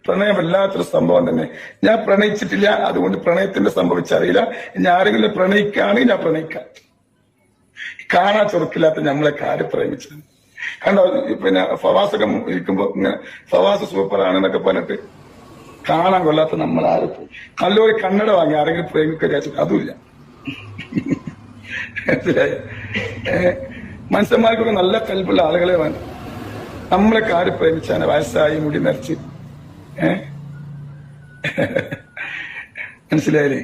പ്രണയം വല്ലാത്തൊരു സംഭവം തന്നെ. ഞാൻ പ്രണയിച്ചിട്ടില്ല, അതുകൊണ്ട് പ്രണയത്തിന്റെ സംഭവിച്ചറിയില്ല. ഞാൻ ആരെങ്കിലും പ്രണയിക്കുകയാണെങ്കിൽ ഞാൻ പ്രണയിക്കാം. കാണാൻ ചൊറുക്കില്ലാത്ത നമ്മളെ കാര്യം പ്രേമിച്ചത് കണ്ടോ. പിന്നെ ഫവാസൊക്കെ ഇരിക്കുമ്പോ ഇങ്ങനെ ഫവാസ് സൂപ്പറാണെന്നൊക്കെ പറഞ്ഞിട്ട് കാണാൻ കൊള്ളാത്ത നമ്മൾ ആരും നല്ലൊരു കണ്ണട വാങ്ങി ആരെങ്കിലും പ്രേമിക്കുക വിചാരിച്ചു അതുമില്ല. മനസ്സിലായി? മനുഷ്യന്മാർക്കൊക്കെ നല്ല കൽപ്പുള്ള ആളുകളെ വേണം. നമ്മളെ കാര്യം പ്രേമിച്ചാണ് വയസ്സായി മുടി നരച്ച്. മനസ്സിലായില്ലേ?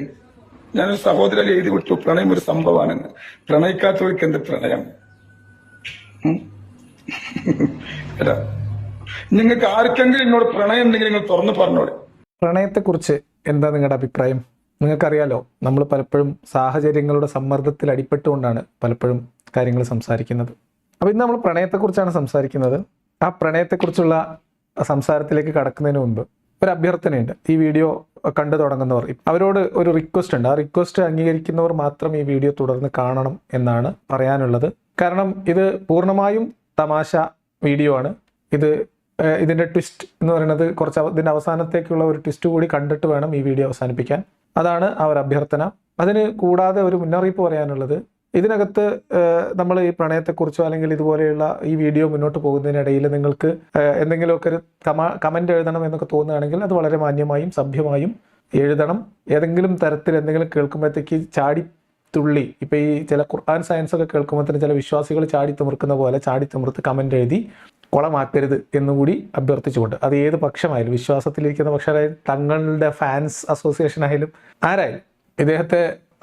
ഞാനൊരു സഹോദരൻ എഴുതി വിട്ടു, പ്രണയം ഒരു സംഭവമാണെന്ന്. പ്രണയിക്കാത്തവർക്ക് എന്ത് പ്രണയം? കേട്ടാ, നിങ്ങൾക്ക് ആർക്കെങ്കിലും എന്നോട് പ്രണയം ഉണ്ടെങ്കിൽ നിങ്ങൾ തുറന്നു പറഞ്ഞോളെ. പ്രണയത്തെക്കുറിച്ച് എന്താ നിങ്ങളുടെ അഭിപ്രായം? നിങ്ങൾക്കറിയാലോ, നമ്മൾ പലപ്പോഴും സാഹചര്യങ്ങളുടെ സമ്മർദ്ദത്തിൽ അടിപ്പെട്ടുകൊണ്ടാണ് പലപ്പോഴും കാര്യങ്ങൾ സംസാരിക്കുന്നത്. അപ്പോൾ ഇന്ന് നമ്മൾ പ്രണയത്തെക്കുറിച്ചാണ് സംസാരിക്കുന്നത്. ആ പ്രണയത്തെക്കുറിച്ചുള്ള സംസാരത്തിലേക്ക് കടക്കുന്നതിന് മുൻപ് ഒരു അഭ്യർത്ഥനയുണ്ട്. ഈ വീഡിയോ കണ്ടു തുടങ്ങുന്നവർ, അവരോട് ഒരു റിക്വസ്റ്റ് ഉണ്ട്. ആ റിക്വസ്റ്റ് അംഗീകരിക്കുന്നവർ മാത്രം ഈ വീഡിയോ തുടർന്ന് കാണണം എന്നാണ് പറയാനുള്ളത്. കാരണം ഇത് പൂർണ്ണമായും തമാശ വീഡിയോ ആണ്. ഇതിൻ്റെ ട്വിസ്റ്റ് എന്ന് പറയുന്നത് ഇതിൻ്റെ അവസാനത്തേക്കുള്ള ഒരു ട്വിസ്റ്റ് കൂടി കണ്ടിട്ട് വേണം ഈ വീഡിയോ അവസാനിപ്പിക്കാൻ. അതാണ് ആ ഒരു അഭ്യർത്ഥന. അതിന് കൂടാതെ ഒരു മുന്നറിയിപ്പ് പറയാനുള്ളത്, ഇതിനകത്ത് നമ്മൾ ഈ പ്രണയത്തെക്കുറിച്ചോ അല്ലെങ്കിൽ ഇതുപോലെയുള്ള ഈ വീഡിയോ മുന്നോട്ട് പോകുന്നതിനിടയിൽ നിങ്ങൾക്ക് എന്തെങ്കിലുമൊക്കെ ഒരു കമൻ്റ് എഴുതണം എന്നൊക്കെ തോന്നുകയാണെങ്കിൽ അത് വളരെ മാന്യമായും സഭ്യമായും എഴുതണം. ഏതെങ്കിലും തരത്തിൽ എന്തെങ്കിലും കേൾക്കുമ്പോഴത്തേക്ക് ചാടി തുള്ളി, ഇപ്പം ഈ ചില ഖുർആൻ സയൻസ് ഒക്കെ കേൾക്കുമ്പോഴത്തേന് ചില വിശ്വാസികൾ ചാടി തിമിർക്കുന്ന പോലെ ചാടി തിമിർത്ത് കമൻ്റ് എഴുതി കുളമാക്കരുത് എന്നുകൂടി അഭ്യർത്ഥിച്ചുകൊണ്ട്, അത് ഏത് പക്ഷമായാലും, വിശ്വാസത്തിലിരിക്കുന്ന പക്ഷമായാലും, തങ്ങളുടെ ഫാൻസ് അസോസിയേഷൻ ആയാലും ആരായാലും, ഇദ്ദേഹത്തെ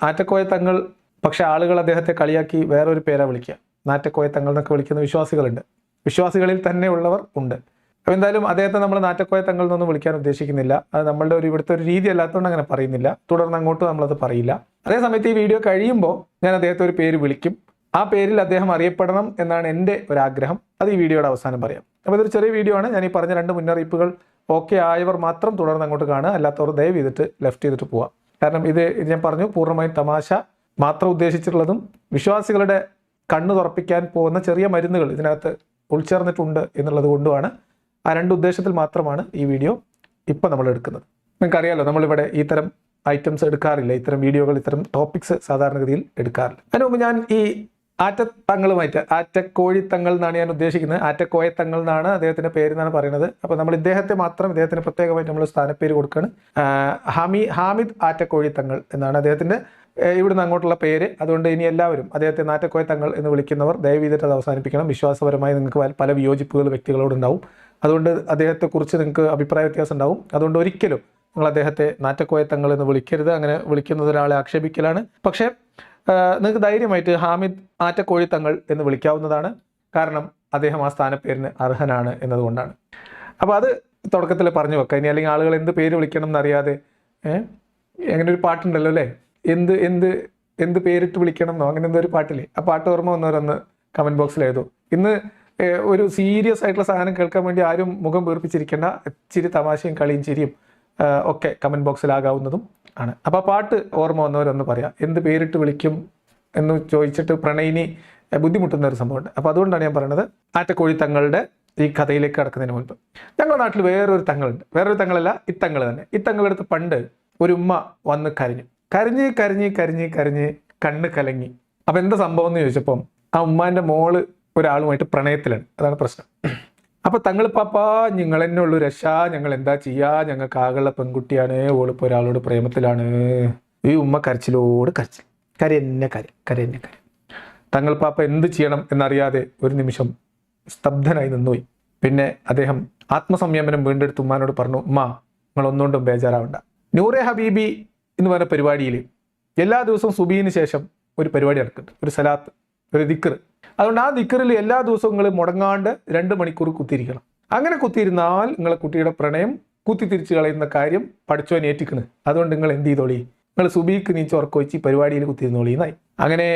ആറ്റക്കോയ തങ്ങൾ, പക്ഷെ ആളുകൾ അദ്ദേഹത്തെ കളിയാക്കി വേറൊരു പേരാ വിളിക്കുക. നാറ്റക്കോയ തങ്ങൾ എന്നൊക്കെ വിളിക്കുന്ന വിശ്വാസികളുണ്ട്, വിശ്വാസികളിൽ തന്നെ ഉള്ളവർ ഉണ്ട്. അപ്പോൾ എന്തായാലും അദ്ദേഹത്തെ നമ്മൾ നാറ്റക്കോയ തങ്ങൾ എന്നൊന്നും വിളിക്കാൻ ഉദ്ദേശിക്കുന്നില്ല. അത് നമ്മളുടെ ഇവിടുത്തെ ഒരു രീതി അല്ലാത്തതുകൊണ്ട് അങ്ങനെ പറയുന്നില്ല. തുടർന്ന് അങ്ങോട്ട് നമ്മളത് പറയില്ല. അതേസമയത്ത് ഈ വീഡിയോ കഴിയുമ്പോൾ ഞാൻ അദ്ദേഹത്തെ ഒരു പേര് വിളിക്കും. ആ പേരിൽ അദ്ദേഹം അറിയപ്പെടണം എന്നാണ് എൻ്റെ ഒരാഗ്രഹം. അത് ഈ വീഡിയോയുടെ അവസാനം പറയാം. അപ്പോൾ ഇതൊരു ചെറിയ വീഡിയോ ആണ്. ഞാൻ ഈ പറഞ്ഞ 2 മുന്നറിയിപ്പുകൾ ഓക്കെ ആയവർ മാത്രം തുടർന്ന് അങ്ങോട്ട് കാണുക. അല്ലാത്തവർ ദയവ് ചെയ്തിട്ട് ലെഫ്റ്റ് ചെയ്തിട്ട് പോവുക. കാരണം ഇത് ഞാൻ പറഞ്ഞു, പൂർണ്ണമായും തമാശ മാത്രം ഉദ്ദേശിച്ചിട്ടുള്ളതും വിശ്വാസികളുടെ കണ്ണ് തുറപ്പിക്കാൻ പോകുന്ന ചെറിയ മരുന്നുകൾ ഇതിനകത്ത് ഉൾച്ചേർന്നിട്ടുണ്ട് എന്നുള്ളത് കൊണ്ടുമാണ്. ആ 2 ഉദ്ദേശത്തിൽ മാത്രമാണ് ഈ വീഡിയോ ഇപ്പോൾ നമ്മൾ എടുക്കുന്നത്. നിങ്ങൾക്കറിയാലോ, നമ്മളിവിടെ ഇത്തരം ഐറ്റംസ് എടുക്കാറില്ല, ഇത്തരം വീഡിയോകൾ, ഇത്തരം ടോപ്പിക്സ് സാധാരണഗതിയിൽ എടുക്കാറില്ല. അതിന് മുമ്പ് ഞാൻ ഈ ആറ്റത്തങ്ങളുമായിട്ട്, ആറ്റക്കോഴിത്തങ്ങൾ എന്നാണ് ഞാൻ ഉദ്ദേശിക്കുന്നത്, ആറ്റക്കോയത്തങ്ങൾ എന്നാണ് അദ്ദേഹത്തിൻ്റെ പേരെന്നാണ് പറയുന്നത്. അപ്പോൾ നമ്മൾ ഇദ്ദേഹത്തെ മാത്രം, ഇദ്ദേഹത്തിന് പ്രത്യേകമായിട്ട് നമ്മൾ സ്ഥാനപ്പേര് കൊടുക്കുകയാണ്. ഹാമിദ് ആറ്റക്കോഴിത്തങ്ങൾ എന്നാണ് അദ്ദേഹത്തിൻ്റെ ഇവിടുന്ന് അങ്ങോട്ടുള്ള പേര്. അതുകൊണ്ട് ഇനി എല്ലാവരും അദ്ദേഹത്തെ നാറ്റക്കോയത്തങ്ങൾ എന്ന് വിളിക്കുന്നവർ ദയവ് ചെയ്തിട്ട് അത് അവസാനിപ്പിക്കണം. വിശ്വാസപരമായി നിങ്ങൾക്ക് പല വിയോജിപ്പുകൾ വ്യക്തികളോടുണ്ടാവും. അതുകൊണ്ട് അദ്ദേഹത്തെക്കുറിച്ച് നിങ്ങൾക്ക് അഭിപ്രായ വ്യത്യാസം ഉണ്ടാവും. അതുകൊണ്ട് ഒരിക്കലും നിങ്ങൾ അദ്ദേഹത്തെ നാറ്റക്കോയത്തങ്ങൾ എന്ന് വിളിക്കരുത്. അങ്ങനെ വിളിക്കുന്നത് ഒരാളെ ആക്ഷേപിക്കലാണ്. പക്ഷേ നിങ്ങൾക്ക് ധൈര്യമായിട്ട് ഹാമിദ് ആറ്റക്കോഴിത്തങ്ങൾ എന്ന് വിളിക്കാവുന്നതാണ്. കാരണം അദ്ദേഹം ആ സ്ഥാനപ്പേരിന് അർഹനാണ് എന്നതുകൊണ്ടാണ്. അപ്പോൾ അത് തുടക്കത്തിൽ പറഞ്ഞു വെക്കാം. ഇനി അല്ലെങ്കിൽ ആളുകൾ എന്ത് പേര് വിളിക്കണം എന്നറിയാതെ, അങ്ങനെ ഒരു പാട്ടുണ്ടല്ലോ അല്ലേ, എന്ത് പേരിട്ട് വിളിക്കണം എന്നോ അങ്ങനെ എന്തോ ഒരു പാട്ടില്ലേ. ആ പാട്ട് ഓർമ്മ വന്നവരൊന്ന് കമൻറ്റ് ബോക്സിൽ എഴുതൂ. ഇന്ന് ഒരു സീരിയസ് ആയിട്ടുള്ള സാധനം കേൾക്കാൻ വേണ്ടി ആരും മുഖം വീർപ്പിച്ചിരിക്കേണ്ട. ഇച്ചിരി തമാശയും കളിയും ചിരിയും ഒക്കെ കമൻറ്റ് ബോക്സിലാകാവുന്നതും ആണ്. അപ്പോൾ ആ പാട്ട് ഓർമ്മ വന്നവരൊന്ന് പറയാം. എന്ത് പേരിട്ട് വിളിക്കും എന്ന് ചോദിച്ചിട്ട് പ്രണയിനി ബുദ്ധിമുട്ടുന്ന ഒരു സംഭവമുണ്ട്. അപ്പോൾ അതുകൊണ്ടാണ് ഞാൻ പറയുന്നത്, ആറ്റക്കോഴി തങ്ങളുടെ ഈ കഥയിലേക്ക് കടക്കുന്നതിന് മുൻപ്, ഞങ്ങളുടെ നാട്ടിൽ വേറൊരു തങ്ങളുണ്ട്. വേറൊരു തങ്ങളല്ല, ഇത്തങ്ങൾ തന്നെ. ഇത്തങ്ങളെടുത്ത് പണ്ട് ഒരു ഉമ്മ വന്ന് കരഞ്ഞ് കണ്ണ് കലങ്ങി. അപ്പം എന്താ സംഭവം എന്ന് ചോദിച്ചപ്പം ആ ഉമ്മാൻ്റെ മോള് ഒരാളുമായിട്ട് പ്രണയത്തിലാണ്. അതാണ് പ്രശ്നം. അപ്പം തങ്ങൾ പാപ്പാ, ഞങ്ങൾ തന്നെ ഉള്ളു രക്ഷ, ഞങ്ങൾ എന്താ ചെയ്യുക, ഞങ്ങൾക്ക് ആകെയുള്ള പെൺകുട്ടിയാണ്, ഓളിപ്പോൾ ഒരാളോട് പ്രേമത്തിലാണ്. ഈ ഉമ്മ കരച്ചിലോട് കരച്ചിൽ, കരയെന്നെ. തങ്ങൾ പാപ്പ എന്ത് ചെയ്യണം എന്നറിയാതെ ഒരു നിമിഷം സ്തബ്ധനായി നിന്നുപോയി. പിന്നെ അദ്ദേഹം ആത്മസംയമനം വീണ്ടെടുത്ത് ഉമ്മാനോട് പറഞ്ഞു, ഉമ്മ നിങ്ങൾ ഒന്നുകൊണ്ടും ബേജാറാവണ്ട. നൂറെ ഹബീബി എന്ന് പറഞ്ഞ പരിപാടിയിൽ എല്ലാ ദിവസവും സുബീന് ശേഷം ഒരു പരിപാടി നടക്കുന്നുണ്ട്, ഒരു സലാത്ത്, ഒരു ദിക്ർ. അതുകൊണ്ട് ആ ദിക്റിൽ എല്ലാ ദിവസവും നിങ്ങൾ മുടങ്ങാണ്ട് 2 മണിക്കൂർ കുത്തിയിരിക്കണം. അങ്ങനെ കുത്തിയിരുന്നാൽ നിങ്ങളെ കുട്ടിയുടെ പ്രണയം കുത്തിത്തിരിച്ച് കളയുന്ന കാര്യം പഠിച്ചോൻ ഏറ്റിക്കണ്. അതുകൊണ്ട് നിങ്ങൾ എന്ത് ചെയ്തോളി, നിങ്ങൾ സുബീക്ക് നീ ചൊറക്കൊഴിച്ച് പരിപാടിയിൽ കുത്തിയിരുന്നോളി എന്നായി. അങ്ങനെ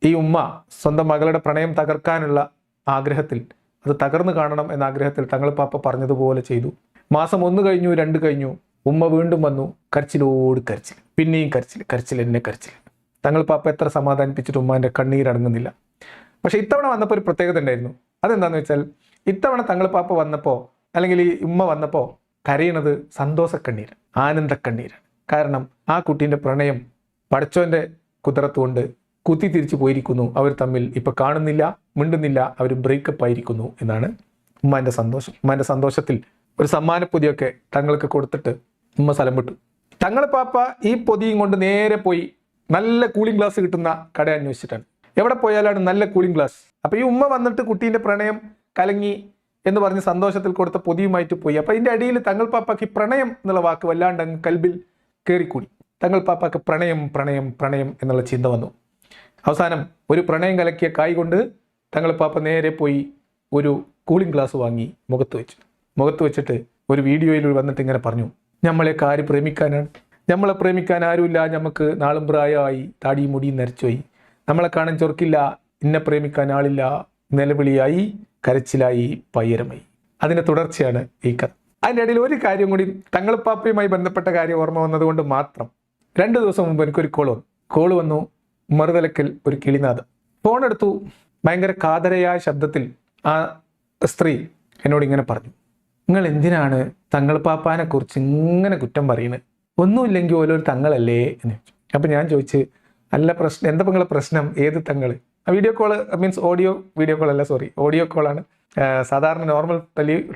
ഈ ഉമ്മ സ്വന്തം മകളുടെ പ്രണയം തകർക്കാനുള്ള ആഗ്രഹത്തിൽ, അത് തകർന്നു കാണണം എന്ന ആഗ്രഹത്തിൽ തങ്ങൾ പാപ്പ പറഞ്ഞതുപോലെ ചെയ്തു. മാസം 1 കഴിഞ്ഞു, 2 കഴിഞ്ഞു, ഉമ്മ വീണ്ടും വന്നു, കരച്ചിലോട് കരച്ചിൽ, പിന്നെയും കരച്ചിൽ. തങ്ങൾ പാപ്പ എത്ര സമാധാനിപ്പിച്ചിട്ട് ഉമ്മാൻ്റെ കണ്ണീരടങ്ങുന്നില്ല. പക്ഷെ ഇത്തവണ വന്നപ്പോൾ ഒരു പ്രത്യേകത ഉണ്ടായിരുന്നു. അതെന്താണെന്ന് വെച്ചാൽ, ഇത്തവണ തങ്ങൾ പാപ്പ വന്നപ്പോൾ, അല്ലെങ്കിൽ ഈ ഉമ്മ വന്നപ്പോൾ കരയണത് സന്തോഷക്കണ്ണീരാണ്, ആനന്ദക്കണ്ണീരാണ്. കാരണം ആ കുട്ടീൻ്റെ പ്രണയം പടച്ചോൻ്റെ കുതിരത്തുകൊണ്ട് കുത്തി തിരിച്ചു പോയിരിക്കുന്നു. അവർ തമ്മിൽ ഇപ്പം കാണുന്നില്ല, മിണ്ടുന്നില്ല, അവർ ബ്രേക്കപ്പ് ആയിരിക്കുന്നു എന്നാണ് ഉമ്മാൻ്റെ സന്തോഷം. ഉമ്മാൻ്റെ സന്തോഷത്തിൽ ഒരു സമ്മാനപ്പൊതിയൊക്കെ തങ്ങൾക്ക് കൊടുത്തിട്ട് ഉമ്മ സ്ഥലം വിട്ടു. തങ്ങൾ പാപ്പ ഈ പൊതിയും കൊണ്ട് നേരെ പോയി നല്ല കൂളിംഗ് ഗ്ലാസ് കിട്ടുന്ന കട അന്വേഷിച്ചിട്ടാണ്. എവിടെ പോയാലാണ് നല്ല കൂളിംഗ് ഗ്ലാസ്. അപ്പോൾ ഈ ഉമ്മ വന്നിട്ട് കുട്ടീൻ്റെ പ്രണയം കലങ്ങി എന്ന് പറഞ്ഞ് സന്തോഷത്തിൽ കൊടുത്ത പൊതിയുമായിട്ട് പോയി. അപ്പോൾ ഇതിൻ്റെ അടിയിൽ തങ്ങൾ പാപ്പാക്ക് പ്രണയം എന്നുള്ള വാക്ക് വല്ലാണ്ട് അങ്ങ് കൽബിൽ കയറിക്കൂടി. തങ്ങൾ പാപ്പാക്ക് പ്രണയം പ്രണയം പ്രണയം എന്നുള്ള ചിന്ത വന്നു. അവസാനം ഒരു പ്രണയം കലക്കിയ കായ് കൊണ്ട് തങ്ങൾ പാപ്പ നേരെ പോയി ഒരു കൂളിംഗ് ഗ്ലാസ് വാങ്ങി മുഖത്ത് വെച്ചിട്ട് ഒരു വീഡിയോയിൽ വന്നിട്ട് ഇങ്ങനെ പറഞ്ഞു, നമ്മളെയൊക്കെ ആര് പ്രേമിക്കാനാണ്, നമ്മളെ പ്രേമിക്കാൻ ആരുമില്ല, നമുക്ക് നാളും പ്രായമായി, താടിയും മുടിയും നരച്ചുപോയി, നമ്മളെ കാണാൻ ചൊറുക്കില്ല, ഇന്നെ പ്രേമിക്കാൻ ആളില്ല, നിലവിളിയായി, കരച്ചിലായി, പയ്യരമായി. അതിൻ്റെ തുടർച്ചയാണ് ഈ കഥ. അതിൻ്റെ ഇടയിൽ ഒരു കാര്യം കൂടി തങ്ങൾ പാപ്പയുമായി ബന്ധപ്പെട്ട കാര്യം ഓർമ്മ വന്നതുകൊണ്ട് മാത്രം 2 ദിവസം മുമ്പ് എനിക്കൊരു കോള് വന്നു. മറുതലക്കൽ ഒരു കിളിനാഥം. ഫോൺ എടുത്തു. ഭയങ്കര കാതരയായ ശബ്ദത്തിൽ ആ സ്ത്രീ എന്നോട് ഇങ്ങനെ പറഞ്ഞു, നിങ്ങൾ എന്തിനാണ് തങ്ങൾ പാപ്പാനെ കുറിച്ച് ഇങ്ങനെ കുറ്റം പറയുന്നത്, ഒന്നുമില്ലെങ്കിൽ ഓരോരു തങ്ങളല്ലേ എന്ന് ചോദിച്ചു. അപ്പം ഞാൻ ചോദിച്ച്, അല്ല പ്രശ്നം എന്താ നിങ്ങളെ പ്രശ്നം, ഏത് തങ്ങൾ? Video call means video call അല്ല, ഓഡിയോ കോളാണ്, സാധാരണ നോർമൽ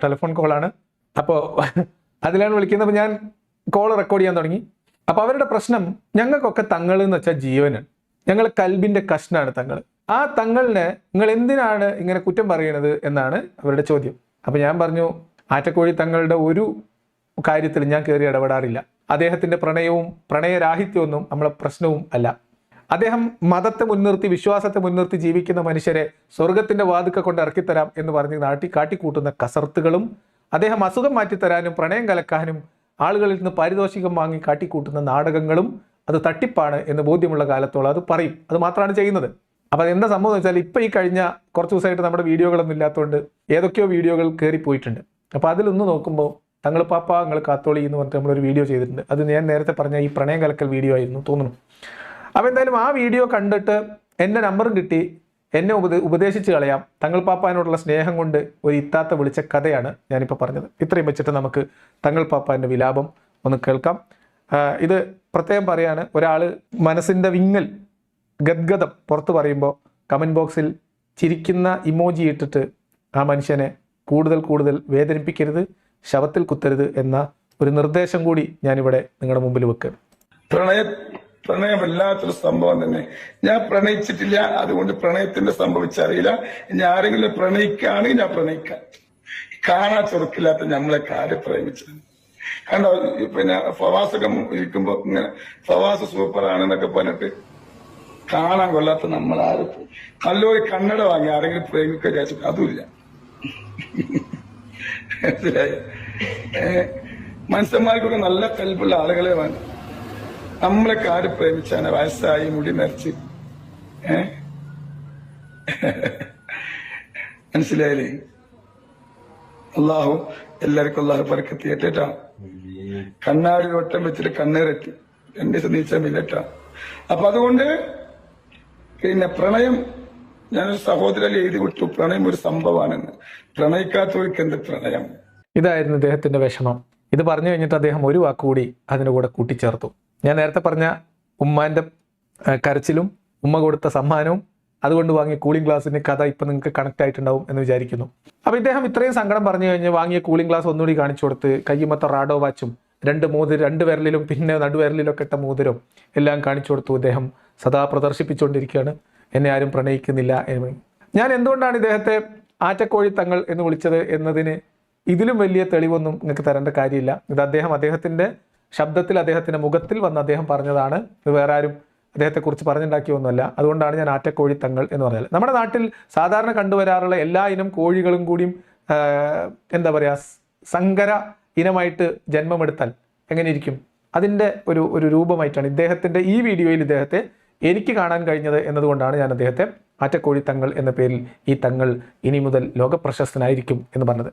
ടെലിഫോൺ കോളാണ്. അപ്പോൾ അതിലാണ് വിളിക്കുന്നത്. അപ്പോൾ ഞാൻ കോൾ റെക്കോർഡ് ചെയ്യാൻ തുടങ്ങി. അപ്പോൾ അവരുടെ പ്രശ്നം, ഞങ്ങൾക്കൊക്കെ തങ്ങൾ എന്ന് വെച്ചാൽ ജീവനാണ്, ഞങ്ങൾ കൽബിൻ്റെ കഷ്ണാണ് തങ്ങൾ. ആ തങ്ങളിനെ നിങ്ങൾ എന്തിനാണ് ഇങ്ങനെ കുറ്റം പറയണത് എന്നാണ് അവരുടെ ചോദ്യം. അപ്പോൾ ഞാൻ പറഞ്ഞു, ആറ്റക്കോഴി തങ്ങളുടെ ഒരു കാര്യത്തിൽ ഞാൻ കയറി ഇടപെടാറില്ല. അദ്ദേഹത്തിൻ്റെ പ്രണയവും പ്രണയരാഹിത്യമൊന്നും നമ്മളെ പ്രശ്നവും അല്ല. അദ്ദേഹം മതത്തെ മുൻനിർത്തി, വിശ്വാസത്തെ മുൻനിർത്തി ജീവിക്കുന്ന മനുഷ്യരെ സ്വർഗത്തിൻ്റെ വാതുക്ക കൊണ്ട് ഇറക്കിത്തരാം എന്ന് പറഞ്ഞ് കാട്ടിക്കൂട്ടുന്ന കസർത്തുകളും, അദ്ദേഹം അസുഖം മാറ്റിത്തരാനും പ്രണയം കലക്കാനും ആളുകളിൽ നിന്ന് പാരിതോഷികം വാങ്ങി കാട്ടിക്കൂട്ടുന്ന നാടകങ്ങളും അത് തട്ടിപ്പാണ് എന്ന് ബോധ്യമുള്ള കാലത്തോളം അത് പറയും. അത് മാത്രമാണ് ചെയ്യുന്നത്. അപ്പോൾ അതെന്താ സംഭവം എന്ന് വെച്ചാൽ, ഇപ്പോൾ ഈ കഴിഞ്ഞ കുറച്ച് ദിവസമായിട്ട് നമ്മുടെ വീഡിയോകളൊന്നും ഇല്ലാത്തതുകൊണ്ട് ഏതൊക്കെയോ വീഡിയോകൾ കയറിപ്പോയിട്ടുണ്ട്. അപ്പോൾ അതിലൊന്ന് നോക്കുമ്പോൾ തങ്ങൾ പാപ്പ നിങ്ങൾ കാത്തോളി എന്ന് പറഞ്ഞിട്ട് നമ്മളൊരു വീഡിയോ ചെയ്തിട്ടുണ്ട്. അത് ഞാൻ നേരത്തെ പറഞ്ഞ ഈ പ്രണയം കലക്കൽ വീഡിയോ ആയിരുന്നു തോന്നുന്നു. അപ്പോൾ എന്തായാലും ആ വീഡിയോ കണ്ടിട്ട് എൻ്റെ നമ്പറും കിട്ടി, എന്നെ ഉപദേശിച്ച് കളയാം, തങ്ങൾ പാപ്പാനോടുള്ള സ്നേഹം കൊണ്ട് ഒരു ഇത്താത്ത വിളിച്ച കഥയാണ് ഞാനിപ്പോൾ പറഞ്ഞത്. ഇത്രയും വെച്ചിട്ട് നമുക്ക് തങ്ങൾ പാപ്പാൻ്റെ വിലാപം ഒന്ന് കേൾക്കാം. ഇത് പ്രത്യേകം പറയാണ്, ഒരാൾ മനസ്സിൻ്റെ വിങ്ങൽ ഗദ്ഗതം പുറത്ത് പറയുമ്പോൾ കമൻറ്റ് ബോക്സിൽ ചിരിക്കുന്ന ഇമോജി ഇട്ടിട്ട് ആ മനുഷ്യനെ കൂടുതൽ വേദനിപ്പിക്കരുത്, ശവത്തിൽ കുത്തരുത് എന്ന ഒരു നിർദ്ദേശം കൂടി ഞാനിവിടെ നിങ്ങളുടെ മുമ്പിൽ വെക്കുകയാണ്. പ്രണയം വല്ലാത്തൊരു സംഭവം തന്നെ. ഞാൻ പ്രണയിച്ചിട്ടില്ല, അതുകൊണ്ട് പ്രണയത്തിന്റെ സംഭവിച്ചറിയില്ല. ഇനി ആരെങ്കിലും പ്രണയിക്കുകയാണെങ്കിൽ ഞാൻ പ്രണയിക്കാം. കാണാൻ ചൊറുക്കില്ലാത്ത നമ്മളെ ആര് പ്രേമിച്ചത് കണ്ടോ? പിന്നെ ഫവാസൊക്കെ ഇരിക്കുമ്പോ ഇങ്ങനെ ഫവാസ് സൂപ്പറാണെന്നൊക്കെ പറഞ്ഞിട്ട് കാണാൻ കൊള്ളാത്ത നമ്മളാരും നല്ലൊരു കണ്ണട വാങ്ങി ആരെങ്കിലും പ്രേമിക്കുക വിചാരിച്ചു, അതുമില്ല. മനസ്സിലായി? മനുഷ്യന്മാർക്കൊക്കെ നല്ല കൽപ്പുള്ള ആളുകളെ വേണം. നമ്മളൊക്കെ ആര് പ്രേമിച്ചാണ് വയസ്സായി മുടി നരച്ച്? മനസ്സിലായില്ലേ? അള്ളാഹു എല്ലാവർക്കും അള്ളാഹു ബർക്കത്ത് ചെയ്യട്ടെ. കണ്ണാടി വട്ടം വെച്ചിട്ട് കണ്ണീരെത്തി 2 ദിവസം നീച്ചാൻ ഇല്ലട്ടാ. അപ്പൊ അതുകൊണ്ട് പിന്നെ പ്രണയം, ഞാനൊരു സഹോദരൻ എഴുതി വിട്ടു, പ്രണയം ഒരു സംഭവമാണെന്ന്. പ്രണയിക്കാത്തവർക്ക് എന്ത് പ്രണയം? ഇതായിരുന്നു അദ്ദേഹത്തിന്റെ വിഷമം. ഇത് പറഞ്ഞു കഴിഞ്ഞിട്ട് അദ്ദേഹം ഒരു വാക്കുകൂടി അതിൻ്റെ കൂടെ കൂട്ടിച്ചേർത്തു. ഞാൻ നേരത്തെ പറഞ്ഞ ഉമ്മാന്റെ കരച്ചിലും ഉമ്മ കൊടുത്ത സമ്മാനവും അതുകൊണ്ട് വാങ്ങിയ കൂളിംഗ് ഗ്ലാസിന്റെ കഥ ഇപ്പം നിങ്ങൾക്ക് കണക്ട് ആയിട്ടുണ്ടാവും എന്ന് വിചാരിക്കുന്നു. അപ്പോൾ ഇദ്ദേഹം ഇത്രയും സങ്കടം പറഞ്ഞു കഴിഞ്ഞ് വാങ്ങിയ കൂളിംഗ് ഗ്ലാസ് ഒന്നുകൂടി കാണിച്ചു കൊടുത്ത് കയ്യുമത്ത റാഡോ വാച്ചും 2 വിരലിലും പിന്നെ നടുവിരലിലൊക്കെ ഇട്ട മോതിരം എല്ലാം കാണിച്ചു കൊടുത്തു. ഇദ്ദേഹം സദാ പ്രദർശിപ്പിച്ചുകൊണ്ടിരിക്കുകയാണ്, എന്നെ ആരും പ്രണയിക്കുന്നില്ല എന്ന്. ഞാൻ എന്തുകൊണ്ടാണ് ഇദ്ദേഹത്തെ ആറ്റക്കോഴി തങ്ങൾ എന്ന് വിളിച്ചത് എന്നതിന് ഇതിലും വലിയ തെളിവൊന്നും നിങ്ങൾക്ക് തരേണ്ട കാര്യമില്ല. ഇത് അദ്ദേഹത്തിൻ്റെ ശബ്ദത്തിൽ, അദ്ദേഹത്തിൻ്റെ മുഖത്തിൽ വന്ന് അദ്ദേഹം പറഞ്ഞതാണ്. ഇത് വേറെ ആരും അദ്ദേഹത്തെക്കുറിച്ച് പറഞ്ഞുണ്ടാക്കിയൊന്നുമല്ല. അതുകൊണ്ടാണ് ഞാൻ ആറ്റക്കോഴി തങ്ങൾ എന്ന് പറഞ്ഞത്. നമ്മുടെ നാട്ടിൽ സാധാരണ കണ്ടുവരാറുള്ള എല്ലാ ഇനം കോഴികളും കൂടിയും എന്താ പറയുക, സങ്കര ഇനമായിട്ട് ജന്മമെടുത്താൽ എങ്ങനെ ഇരിക്കും, അതിൻ്റെ ഒരു രൂപമായിട്ടാണ് ഇദ്ദേഹത്തിൻ്റെ ഈ വീഡിയോയിൽ ഇദ്ദേഹത്തെ എനിക്ക് കാണാൻ കഴിഞ്ഞത് എന്നതുകൊണ്ടാണ് ഞാൻ അദ്ദേഹത്തെ ആറ്റക്കോഴി തങ്ങൾ എന്ന പേരിൽ ഈ തങ്ങൾ ഇനി മുതൽ ലോകപ്രശസ്തനായിരിക്കും എന്ന് പറഞ്ഞത്.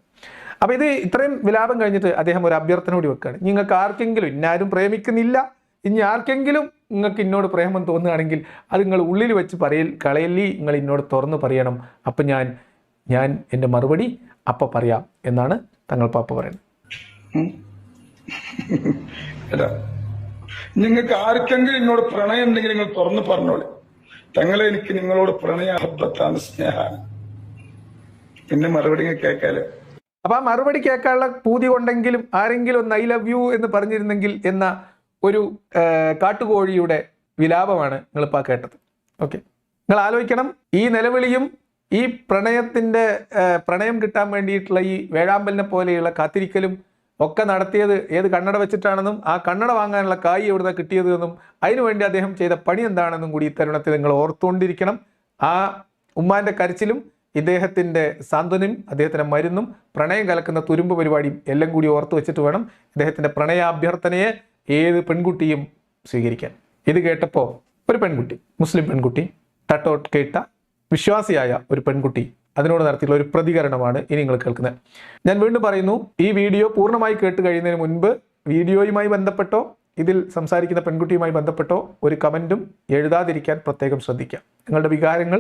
അപ്പോൾ ഇത് ഇത്രയും വിലാപം കഴിഞ്ഞിട്ട് അദ്ദേഹം ഒരു അഭ്യർത്ഥന കൂടി വെക്കുകയാണ്. നിങ്ങൾക്ക് ആർക്കെങ്കിലും, ഇന്നാരും പ്രേമിക്കുന്നില്ല, ഇനി ആർക്കെങ്കിലും നിങ്ങൾക്ക് എന്നോട് പ്രേമം തോന്നുകയാണെങ്കിൽ അത് നിങ്ങൾ ഉള്ളിൽ വെച്ച് കളയല്ലി, നിങ്ങൾ എന്നോട് തുറന്ന് പറയണം. അപ്പം ഞാൻ എൻ്റെ മറുപടി അപ്പം പറയാം എന്നാണ് തങ്ങൾ പാപ്പ പറയുന്നത്. ഉം. അല്ല, നിങ്ങൾക്ക് ആർക്കെങ്കിലും എന്നോട് പ്രണയം ഉണ്ടെങ്കിൽ നിങ്ങൾ തുറന്നു പറഞ്ഞോളൂ. തങ്ങളെ എനിക്ക് നിങ്ങളോട് പ്രണയാഹബത്താണ്, സ്നേഹമാണ്. പിന്നെ മറുപടി കേൾക്കാലോ. അപ്പൊ ആ മറുപടി കേൾക്കാനുള്ള പൂതി കൊണ്ടെങ്കിലും ആരെങ്കിലും ഒന്ന് ഐ ലവ് യു എന്ന് പറഞ്ഞിരുന്നെങ്കിൽ എന്ന ഒരു കാട്ടുകോഴിയുടെ വിലാപമാണ് നിങ്ങളിപ്പോൾ കേട്ടത്. ഓക്കെ, നിങ്ങൾ ആലോചിക്കണം, ഈ നിലവിളിയും ഈ പ്രണയത്തിന്റെ പ്രണയം കിട്ടാൻ വേണ്ടിയിട്ടുള്ള ഈ വേഴാമ്പലിനെ പോലെയുള്ള കാത്തിരിക്കലും ഒക്കെ നടത്തിയത് ഏത് കണ്ണട വെച്ചിട്ടാണെന്നും ആ കണ്ണട വാങ്ങാനുള്ള കായ് എവിടുന്ന കിട്ടിയത് എന്നും അതിനുവേണ്ടി അദ്ദേഹം ചെയ്ത പണി എന്താണെന്നും കൂടി ഈ തരുണത്തിൽ നിങ്ങൾ ഓർത്തുകൊണ്ടിരിക്കണം. ആ ഉമ്മാന്റെ കരച്ചിലും ഇദ്ദേഹത്തിന്റെ സാന്ത്വനും അദ്ദേഹത്തിന്റെ മരുന്നും പ്രണയം കലക്കുന്ന തുരുമ്പ് പരിപാടിയും എല്ലാം കൂടി ഓർത്തു വെച്ചിട്ട് വേണം ഇദ്ദേഹത്തിന്റെ പ്രണയാഭ്യർത്ഥനയെ ഏത് പെൺകുട്ടിയും സ്വീകരിക്കാൻ. ഇത് കേട്ടപ്പോൾ ഒരു പെൺകുട്ടി, മുസ്ലിം പെൺകുട്ടി, തട്ടോട്ട് കേട്ട വിശ്വാസിയായ ഒരു പെൺകുട്ടി അതിനോട് നടത്തിയിട്ടുള്ള ഒരു പ്രതികരണമാണ് ഇനി നിങ്ങൾ കേൾക്കുന്നത്. ഞാൻ വീണ്ടും പറയുന്നു, ഈ വീഡിയോ പൂർണ്ണമായി കേട്ട് കഴിയുന്നതിന് മുൻപ് വീഡിയോയുമായി ബന്ധപ്പെട്ടോ ഇതിൽ സംസാരിക്കുന്ന പെൺകുട്ടിയുമായി ബന്ധപ്പെട്ടോ ഒരു കമൻറ്റും എഴുതാതിരിക്കാൻ പ്രത്യേകം ശ്രദ്ധിക്കാം. നിങ്ങളുടെ വികാരങ്ങൾ,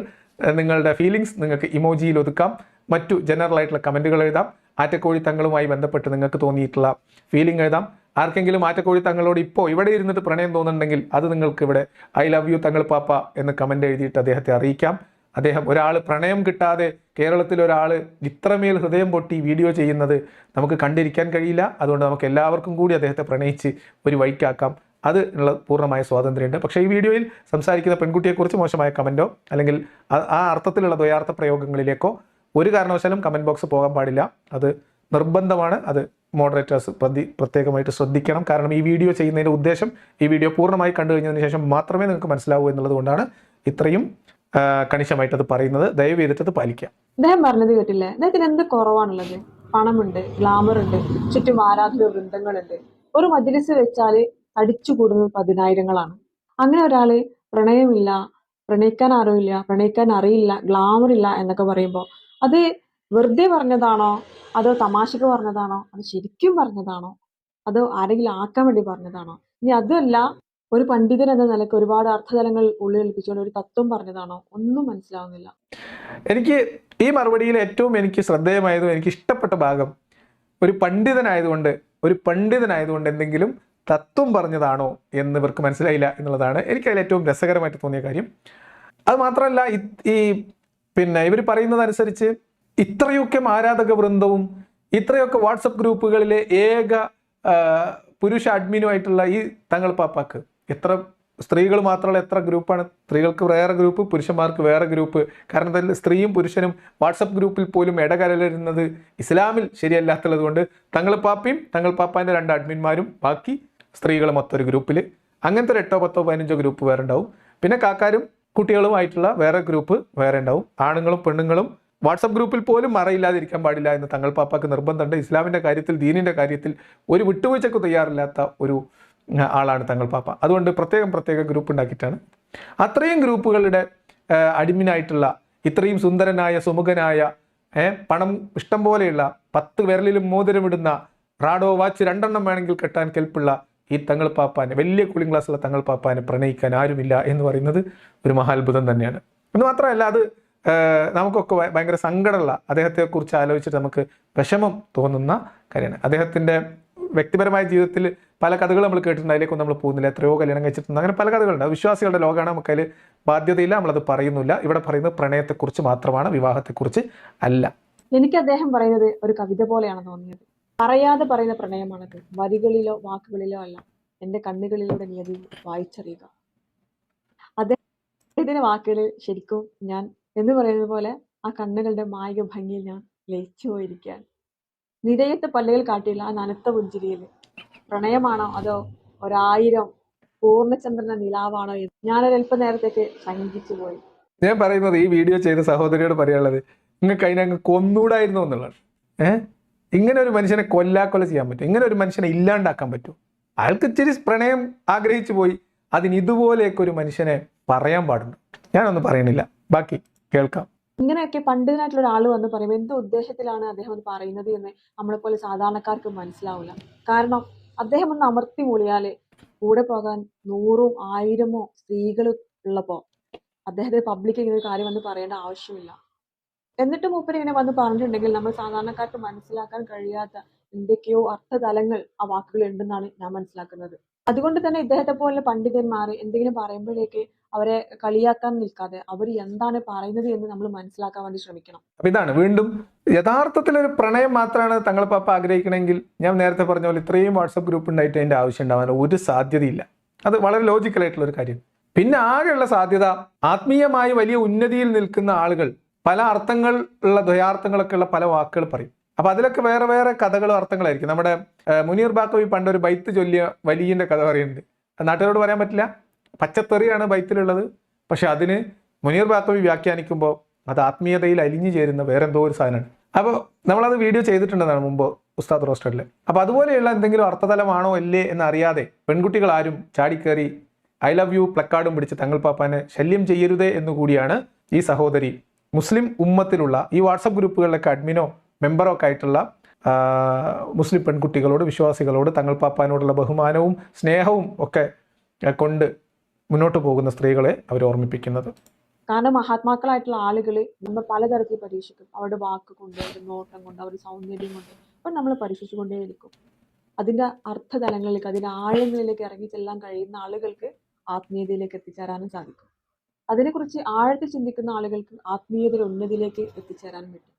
നിങ്ങളുടെ ഫീലിങ്സ് നിങ്ങൾക്ക് ഇമോജിയിൽ ഒതുക്കാം, മറ്റു ജനറൽ ആയിട്ടുള്ള കമൻറ്റുകൾ എഴുതാം, ആറ്റക്കോഴി തങ്ങളുമായി ബന്ധപ്പെട്ട് നിങ്ങൾക്ക് തോന്നിയിട്ടുള്ള ഫീലിംഗ് എഴുതാം. ആർക്കെങ്കിലും ആറ്റക്കോഴി തങ്ങളോട് ഇപ്പോൾ ഇവിടെ ഇരുന്നിട്ട് പ്രണയം തോന്നുന്നുണ്ടെങ്കിൽ അത് നിങ്ങൾക്ക് ഇവിടെ ഐ ലവ് യു തങ്ങൾ പാപ്പ എന്ന് കമൻറ്റ് എഴുതിയിട്ട് അദ്ദേഹത്തെ അറിയിക്കാം. അദ്ദേഹം ഒരാൾ പ്രണയം കിട്ടാതെ കേരളത്തിൽ ഒരാൾ ഇത്രമേൽ ഹൃദയം പൊട്ടി വീഡിയോ ചെയ്യുന്നത് നമുക്ക് കണ്ടിരിക്കാൻ കഴിയില്ല. അതുകൊണ്ട് നമുക്ക് എല്ലാവർക്കും കൂടി അദ്ദേഹത്തെ പ്രണയിച്ച് ഒരു വഴിക്കാക്കാം. അത് ഉള്ള പൂർണ്ണമായ സ്വാതന്ത്ര്യമുണ്ട്. പക്ഷേ ഈ വീഡിയോയിൽ സംസാരിക്കുന്ന പെൺകുട്ടിയെക്കുറിച്ച് മോശമായ കമൻറ്റോ അല്ലെങ്കിൽ ആ അർത്ഥത്തിലുള്ള ദ്വയാർത്ഥ പ്രയോഗങ്ങളിലേക്കോ ഒരു കാരണവശാലും കമൻറ്റ് ബോക്സ് പോകാൻ പാടില്ല. അത് നിർബന്ധമാണ്. അത് മോഡറേറ്റേഴ്സ് പ്രത്യേകമായിട്ട് ശ്രദ്ധിക്കണം. കാരണം ഈ വീഡിയോ ചെയ്യുന്നതിൻ്റെ ഉദ്ദേശം ഈ വീഡിയോ പൂർണ്ണമായി കണ്ടു കഴിഞ്ഞതിന് ശേഷം മാത്രമേ നിങ്ങൾക്ക് മനസ്സിലാവൂ എന്നുള്ളത് കൊണ്ടാണ് ഇത്രയും കണിശമായിട്ട് അത് പറയുന്നത്. ദയവ് ചെയ്തിട്ട് പാലിക്കാം. അദ്ദേഹം പറഞ്ഞത് കേട്ടില്ലേ, അദ്ദേഹത്തിന് എന്ത് കുറവാണുള്ളത്? പണമുണ്ട്, ഗ്ലാമർ ഉണ്ട്, ചുറ്റും ആരാധക വൃന്ദങ്ങളുണ്ട്. ഒരു മജ്ലിസ് വെച്ചാല് അടിച്ചു കൂടുന്നത് 10,000-ങ്ങളാണ്. അങ്ങനെ ഒരാള് പ്രണയമില്ല, പ്രണയിക്കാൻ അറിയില്ല, പ്രണയിക്കാൻ അറിയില്ല, ഗ്ലാമർ ഇല്ല എന്നൊക്കെ പറയുമ്പോൾ അത് വെറുതെ പറഞ്ഞതാണോ, അതോ തമാശക്ക് പറഞ്ഞതാണോ, അത് ശരിക്കും പറഞ്ഞതാണോ, അതോ ആരെങ്കിലും ആക്കാൻ വേണ്ടി പറഞ്ഞതാണോ? ഇനി അതല്ല, ഒരു പണ്ഡിതൻ എന്ന നിലയ്ക്ക് ഒരുപാട് അർത്ഥതലങ്ങൾ ഉള്ളിലൊളിപ്പിച്ചുകൊണ്ട് ഒരു തത്വം പറഞ്ഞതാണോ? ഒന്നും മനസ്സിലാവുന്നില്ല. എനിക്ക് ഈ മറുപടിയിൽ ഏറ്റവും എനിക്ക് ശ്രദ്ധേയമായതും എനിക്ക് ഇഷ്ടപ്പെട്ട ഭാഗം, ഒരു പണ്ഡിതനായതുകൊണ്ട് എന്തെങ്കിലും തത്വം പറഞ്ഞതാണോ എന്ന് ഇവർക്ക് മനസ്സിലായില്ല എന്നുള്ളതാണ് എനിക്ക് അതിൽ ഏറ്റവും രസകരമായിട്ട് തോന്നിയ കാര്യം. അത് മാത്രമല്ല, ഇവർ പറയുന്നതനുസരിച്ച് ഇത്രയൊക്കെ ആരാധക വൃന്ദവും ഇത്രയൊക്കെ വാട്സപ്പ് ഗ്രൂപ്പുകളിലെ ഏക പുരുഷ അഡ്മിനുമായിട്ടുള്ള ഈ തങ്ങൾ പാപ്പാക്ക് എത്ര സ്ത്രീകൾ മാത്രമല്ല, എത്ര ഗ്രൂപ്പാണ്? സ്ത്രീകൾക്ക് വേറെ ഗ്രൂപ്പ്, പുരുഷന്മാർക്ക് വേറെ ഗ്രൂപ്പ്. കാരണം എന്താ, സ്ത്രീയും പുരുഷനും വാട്സപ്പ് ഗ്രൂപ്പിൽ പോലും ഇടകലരുന്നത് ഇസ്ലാമിൽ ശരിയല്ലാത്തുള്ളത് കൊണ്ട് തങ്ങൾ പാപ്പയും തങ്ങൾ പാപ്പാൻ്റെ 2 അഡ്മിന്മാരും ബാക്കി സ്ത്രീകളും മൊത്തൊരു ഗ്രൂപ്പിൽ. അങ്ങനത്തെ ഒരു 8, 10, 15 ഗ്രൂപ്പ് വേറെ ഉണ്ടാവും. പിന്നെ കാക്കാരും കുട്ടികളുമായിട്ടുള്ള വേറെ ഗ്രൂപ്പ് വേറെ ഉണ്ടാവും. ആണുങ്ങളും പെണ്ണുങ്ങളും വാട്സപ്പ് ഗ്രൂപ്പിൽ പോലും മറയില്ലാതിരിക്കാൻ പാടില്ല എന്ന് തങ്ങൾ പാപ്പാക്ക് നിർബന്ധമുണ്ട്. ഇസ്ലാമിൻ്റെ കാര്യത്തിൽ, ദീനിൻ്റെ കാര്യത്തിൽ ഒരു വിട്ടുവീഴ്ചക്ക് തയ്യാറില്ലാത്ത ഒരു ആളാണ് തങ്ങൾ പാപ്പ. അതുകൊണ്ട് പ്രത്യേക ഗ്രൂപ്പ് ഉണ്ടാക്കിയിട്ടാണ്. അത്രയും ഗ്രൂപ്പുകളുടെ അടിമിനായിട്ടുള്ള, ഇത്രയും സുന്ദരനായ, സുമുഖനായ, പണം ഇഷ്ടം പോലെയുള്ള, 10 വിരലിലും മോതിരമിടുന്ന, റാഡോ വാച്ച് 2 എണ്ണം വേണമെങ്കിൽ കെട്ടാൻ കെൽപ്പുള്ള ഈ തങ്ങൾ പാപ്പാനെ, വലിയ കൂളിംഗ് ഗ്ലാസ്സുള്ള തങ്ങൾ പാപ്പാനെ പ്രണയിക്കാൻ ആരുമില്ല എന്ന് പറയുന്നത് ഒരു മഹാത്ഭുതം തന്നെയാണ്. എന്ന് മാത്രമല്ല, അത് നമുക്കൊക്കെ ഭയങ്കര സങ്കടമുള്ള, അദ്ദേഹത്തെക്കുറിച്ച് ആലോചിച്ചിട്ട് നമുക്ക് വിഷമം തോന്നുന്ന കാര്യമാണ്. അദ്ദേഹത്തിൻ്റെ വ്യക്തിപരമായ ജീവിതത്തിൽ പല കഥകൾ നമ്മൾ കേട്ടിട്ടുണ്ട്. അതിലേക്കൊന്നും നമ്മൾ പോകുന്നില്ല. എത്രയോ കല്യാണം കഴിച്ചിട്ടുണ്ട്, അങ്ങനെ പല കഥകളുണ്ട്. വിശ്വാസികളുടെ ലോകമാണ്, നമുക്കതിൽ ബാധ്യതയില്ല, നമ്മളത് പറയുന്നില്ല. ഇവിടെ പറയുന്നത് പ്രണയത്തെക്കുറിച്ച് മാത്രമാണ്, വിവാഹത്തെക്കുറിച്ച് അല്ല. എനിക്ക് അദ്ദേഹം പറയുന്നത് ഒരു കവിത പോലെയാണ് തോന്നിയത്. പറയാതെ പറയുന്ന പ്രണയമാണത്, വരികളിലോ വാക്കുകളിലോ അല്ല. എന്റെ കണ്ണുകളിലൂടെ നീ അത് വായിച്ചറിയുക. അദ്ദേഹത്തിന്റെ വാക്കുകളിൽ ശരിക്കും ഞാൻ എന്ന് പറയുന്നത് പോലെ ആ കണ്ണുകളുടെ മായിക ഭംഗിയിൽ ഞാൻ ലയിച്ചു പോയിരിക്കാൻ. നിരയത്തെ പല്ലുകൾ കാട്ടിയില്ല ആ നനത്ത പുഞ്ചിരിയിൽ. പ്രണയമാണോ അതോ 1000 പൂർണ്ണചന്ദ്രന്റെ നിലാവാണോ എന്ന് ഞാനൊരൽപ്പ നേരത്തേക്ക് ശങ്കിച്ചു പോയി. ഞാൻ പറയുന്നത്, ഈ വീഡിയോ ചെയ്ത സഹോദരിയോട് പറയാനുള്ളത്, നിങ്ങൾക്ക് അതിനങ്ങ് കൊന്നൂടായിരുന്നു എന്നുള്ളത്. ഇങ്ങനെ ഒരു മനുഷ്യനെ കൊല്ലാക്കൊല ചെയ്യാൻ പറ്റും? ഇങ്ങനെ ഒരു മനുഷ്യനെ ഇല്ലാണ്ടാക്കാൻ പറ്റും? അയാൾക്ക് ഇച്ചിരി പ്രണയം ആഗ്രഹിച്ചു പോയി, അതിന് ഇതുപോലെയൊക്കെ ഒരു മനുഷ്യനെ പറയാൻ പാടുണ്ട്. ഞാനൊന്നും പറയണില്ല, ബാക്കി കേൾക്കാം. ഇങ്ങനെയൊക്കെ പണ്ഡിതനായിട്ടുള്ള ഒരാൾ വന്ന് പറയുമ്പോൾ എന്ത് ഉദ്ദേശത്തിലാണ് അദ്ദേഹം അത് പറയുന്നത് എന്ന് നമ്മളെപ്പോലെ സാധാരണക്കാർക്ക് മനസ്സിലാവില്ല. കാരണം അദ്ദേഹം ഒന്ന് അമർത്തി മൂളിയാല് കൂടെ പോകാൻ 100 1000 സ്ത്രീകൾ ഉള്ളപ്പോ അദ്ദേഹത്തെ പബ്ലിക്കിൽ ഇങ്ങനെ ഒരു കാര്യം വന്ന് പറയേണ്ട ആവശ്യമില്ല. എന്നിട്ട് മൂപ്പര് ഇങ്ങനെ വന്ന് പറഞ്ഞിട്ടുണ്ടെങ്കിൽ നമ്മൾ സാധാരണക്കാർക്ക് മനസ്സിലാക്കാൻ കഴിയാത്ത എന്തൊക്കെയോ അർത്ഥതലങ്ങൾ ആ വാക്കുകൾ ഉണ്ടെന്നാണ് ഞാൻ മനസ്സിലാക്കുന്നത്. അതുകൊണ്ട് തന്നെ ഇദ്ദേഹത്തെ പോലെ പണ്ഡിതന്മാർ എന്തെങ്കിലും പറയുമ്പോഴേക്ക് അവരെ കളിയാക്കാൻ നിൽക്കാതെ അവർ എന്താണ് പറയുന്നത് എന്ന് നമ്മൾ മനസ്സിലാക്കാൻ വേണ്ടി ശ്രമിക്കണം. അപ്പൊ ഇതാണ് വീണ്ടും യഥാർത്ഥത്തിൽ ഒരു പ്രണയം മാത്രമാണ് തങ്ങൾ പാപ്പ ആഗ്രഹിക്കണമെങ്കിൽ ഞാൻ നേരത്തെ പറഞ്ഞ പോലെ ഇത്രയും വാട്സപ്പ് ഗ്രൂപ്പ് ഉണ്ടായിട്ട് അതിന്റെ ആവശ്യം ഉണ്ടാവാൻ ഒരു സാധ്യതയില്ല. അത് വളരെ ലോജിക്കലായിട്ടുള്ള ഒരു കാര്യം. പിന്നെ ആകെയുള്ള സാധ്യത ആത്മീയമായി വലിയ ഉന്നതിയിൽ നിൽക്കുന്ന ആളുകൾ പല അർത്ഥങ്ങൾ ഉള്ള ദ്വയാർത്ഥങ്ങളൊക്കെ ഉള്ള പല വാക്കുകൾ പറയും. അപ്പൊ അതിലൊക്കെ വേറെ വേറെ കഥകളും അർത്ഥങ്ങളായിരിക്കും. നമ്മുടെ മുനീർ ബാക്കവി പണ്ടൊരു ബൈത്ത് ചൊല്ലിയ വലിയന്റെ കഥ പറയുന്നുണ്ട്. നാട്ടുകാരോട് പറയാൻ പറ്റില്ല, പച്ചത്തെറിയാണ് ബൈത്തിലുള്ളത്. പക്ഷെ അതിന് മുനീർ ബാക്കവി വ്യാഖ്യാനിക്കുമ്പോൾ അത് ആത്മീയതയിൽ അലിഞ്ഞു ചേരുന്ന വേറെ എന്തോ ഒരു സാധനമാണ്. അപ്പോൾ നമ്മളത് വീഡിയോ ചെയ്തിട്ടുണ്ടെന്നാണ് മുമ്പ് ഉസ്താദ് റോസ്റ്ററിൽ. അപ്പോൾ അതുപോലെയുള്ള എന്തെങ്കിലും അർത്ഥതലമാണോ അല്ലേ എന്നറിയാതെ പെൺകുട്ടികൾ ആരും ചാടിക്കേറി ഐ ലവ് യു പ്ലക്കാർഡും പിടിച്ച് തങ്ങൾ പാപ്പാനെ ശല്യം ചെയ്യരുതേ എന്നുകൂടിയാണ് ഈ സഹോദരി മുസ്ലിം ഉമ്മത്തിലുള്ള ഈ വാട്സപ്പ് ഗ്രൂപ്പുകളിലൊക്കെ അഡ്മിനോ മെമ്പറോ ഒക്കെ ആയിട്ടുള്ള മുസ്ലിം പെൺകുട്ടികളോട്, വിശ്വാസികളോട് തങ്ങൾ പാപ്പാനോടുള്ള ബഹുമാനവും സ്നേഹവും ഒക്കെ കൊണ്ട് മുന്നോട്ട് പോകുന്ന സ്ത്രീകളെ അവർ ഓർമ്മിപ്പിക്കുന്നത്. കാരണം മഹാത്മാക്കളായിട്ടുള്ള ആളുകൾ നമ്മൾ പലതരത്തിൽ പരീക്ഷിക്കും. അവരുടെ വാക്ക് കൊണ്ട്, അവരുടെ നോട്ടം കൊണ്ട്, അവരുടെ സൗന്ദര്യം കൊണ്ട് അപ്പം നമ്മൾ പരീക്ഷിച്ചുകൊണ്ടേയിരിക്കും. അതിൻ്റെ അർത്ഥതലങ്ങളിലേക്ക്, അതിൻ്റെ ആഴങ്ങളിലേക്ക് ഇറങ്ങി ചെല്ലാൻ കഴിയുന്ന ആളുകൾക്ക് ആത്മീയതയിലേക്ക് എത്തിച്ചേരാനും സാധിക്കും. അതിനെക്കുറിച്ച് ആഴത്തിൽ ചിന്തിക്കുന്ന ആളുകൾക്ക് ആത്മീയതയുടെ ഉന്നതിയിലേക്ക് എത്തിച്ചേരാനും പറ്റും.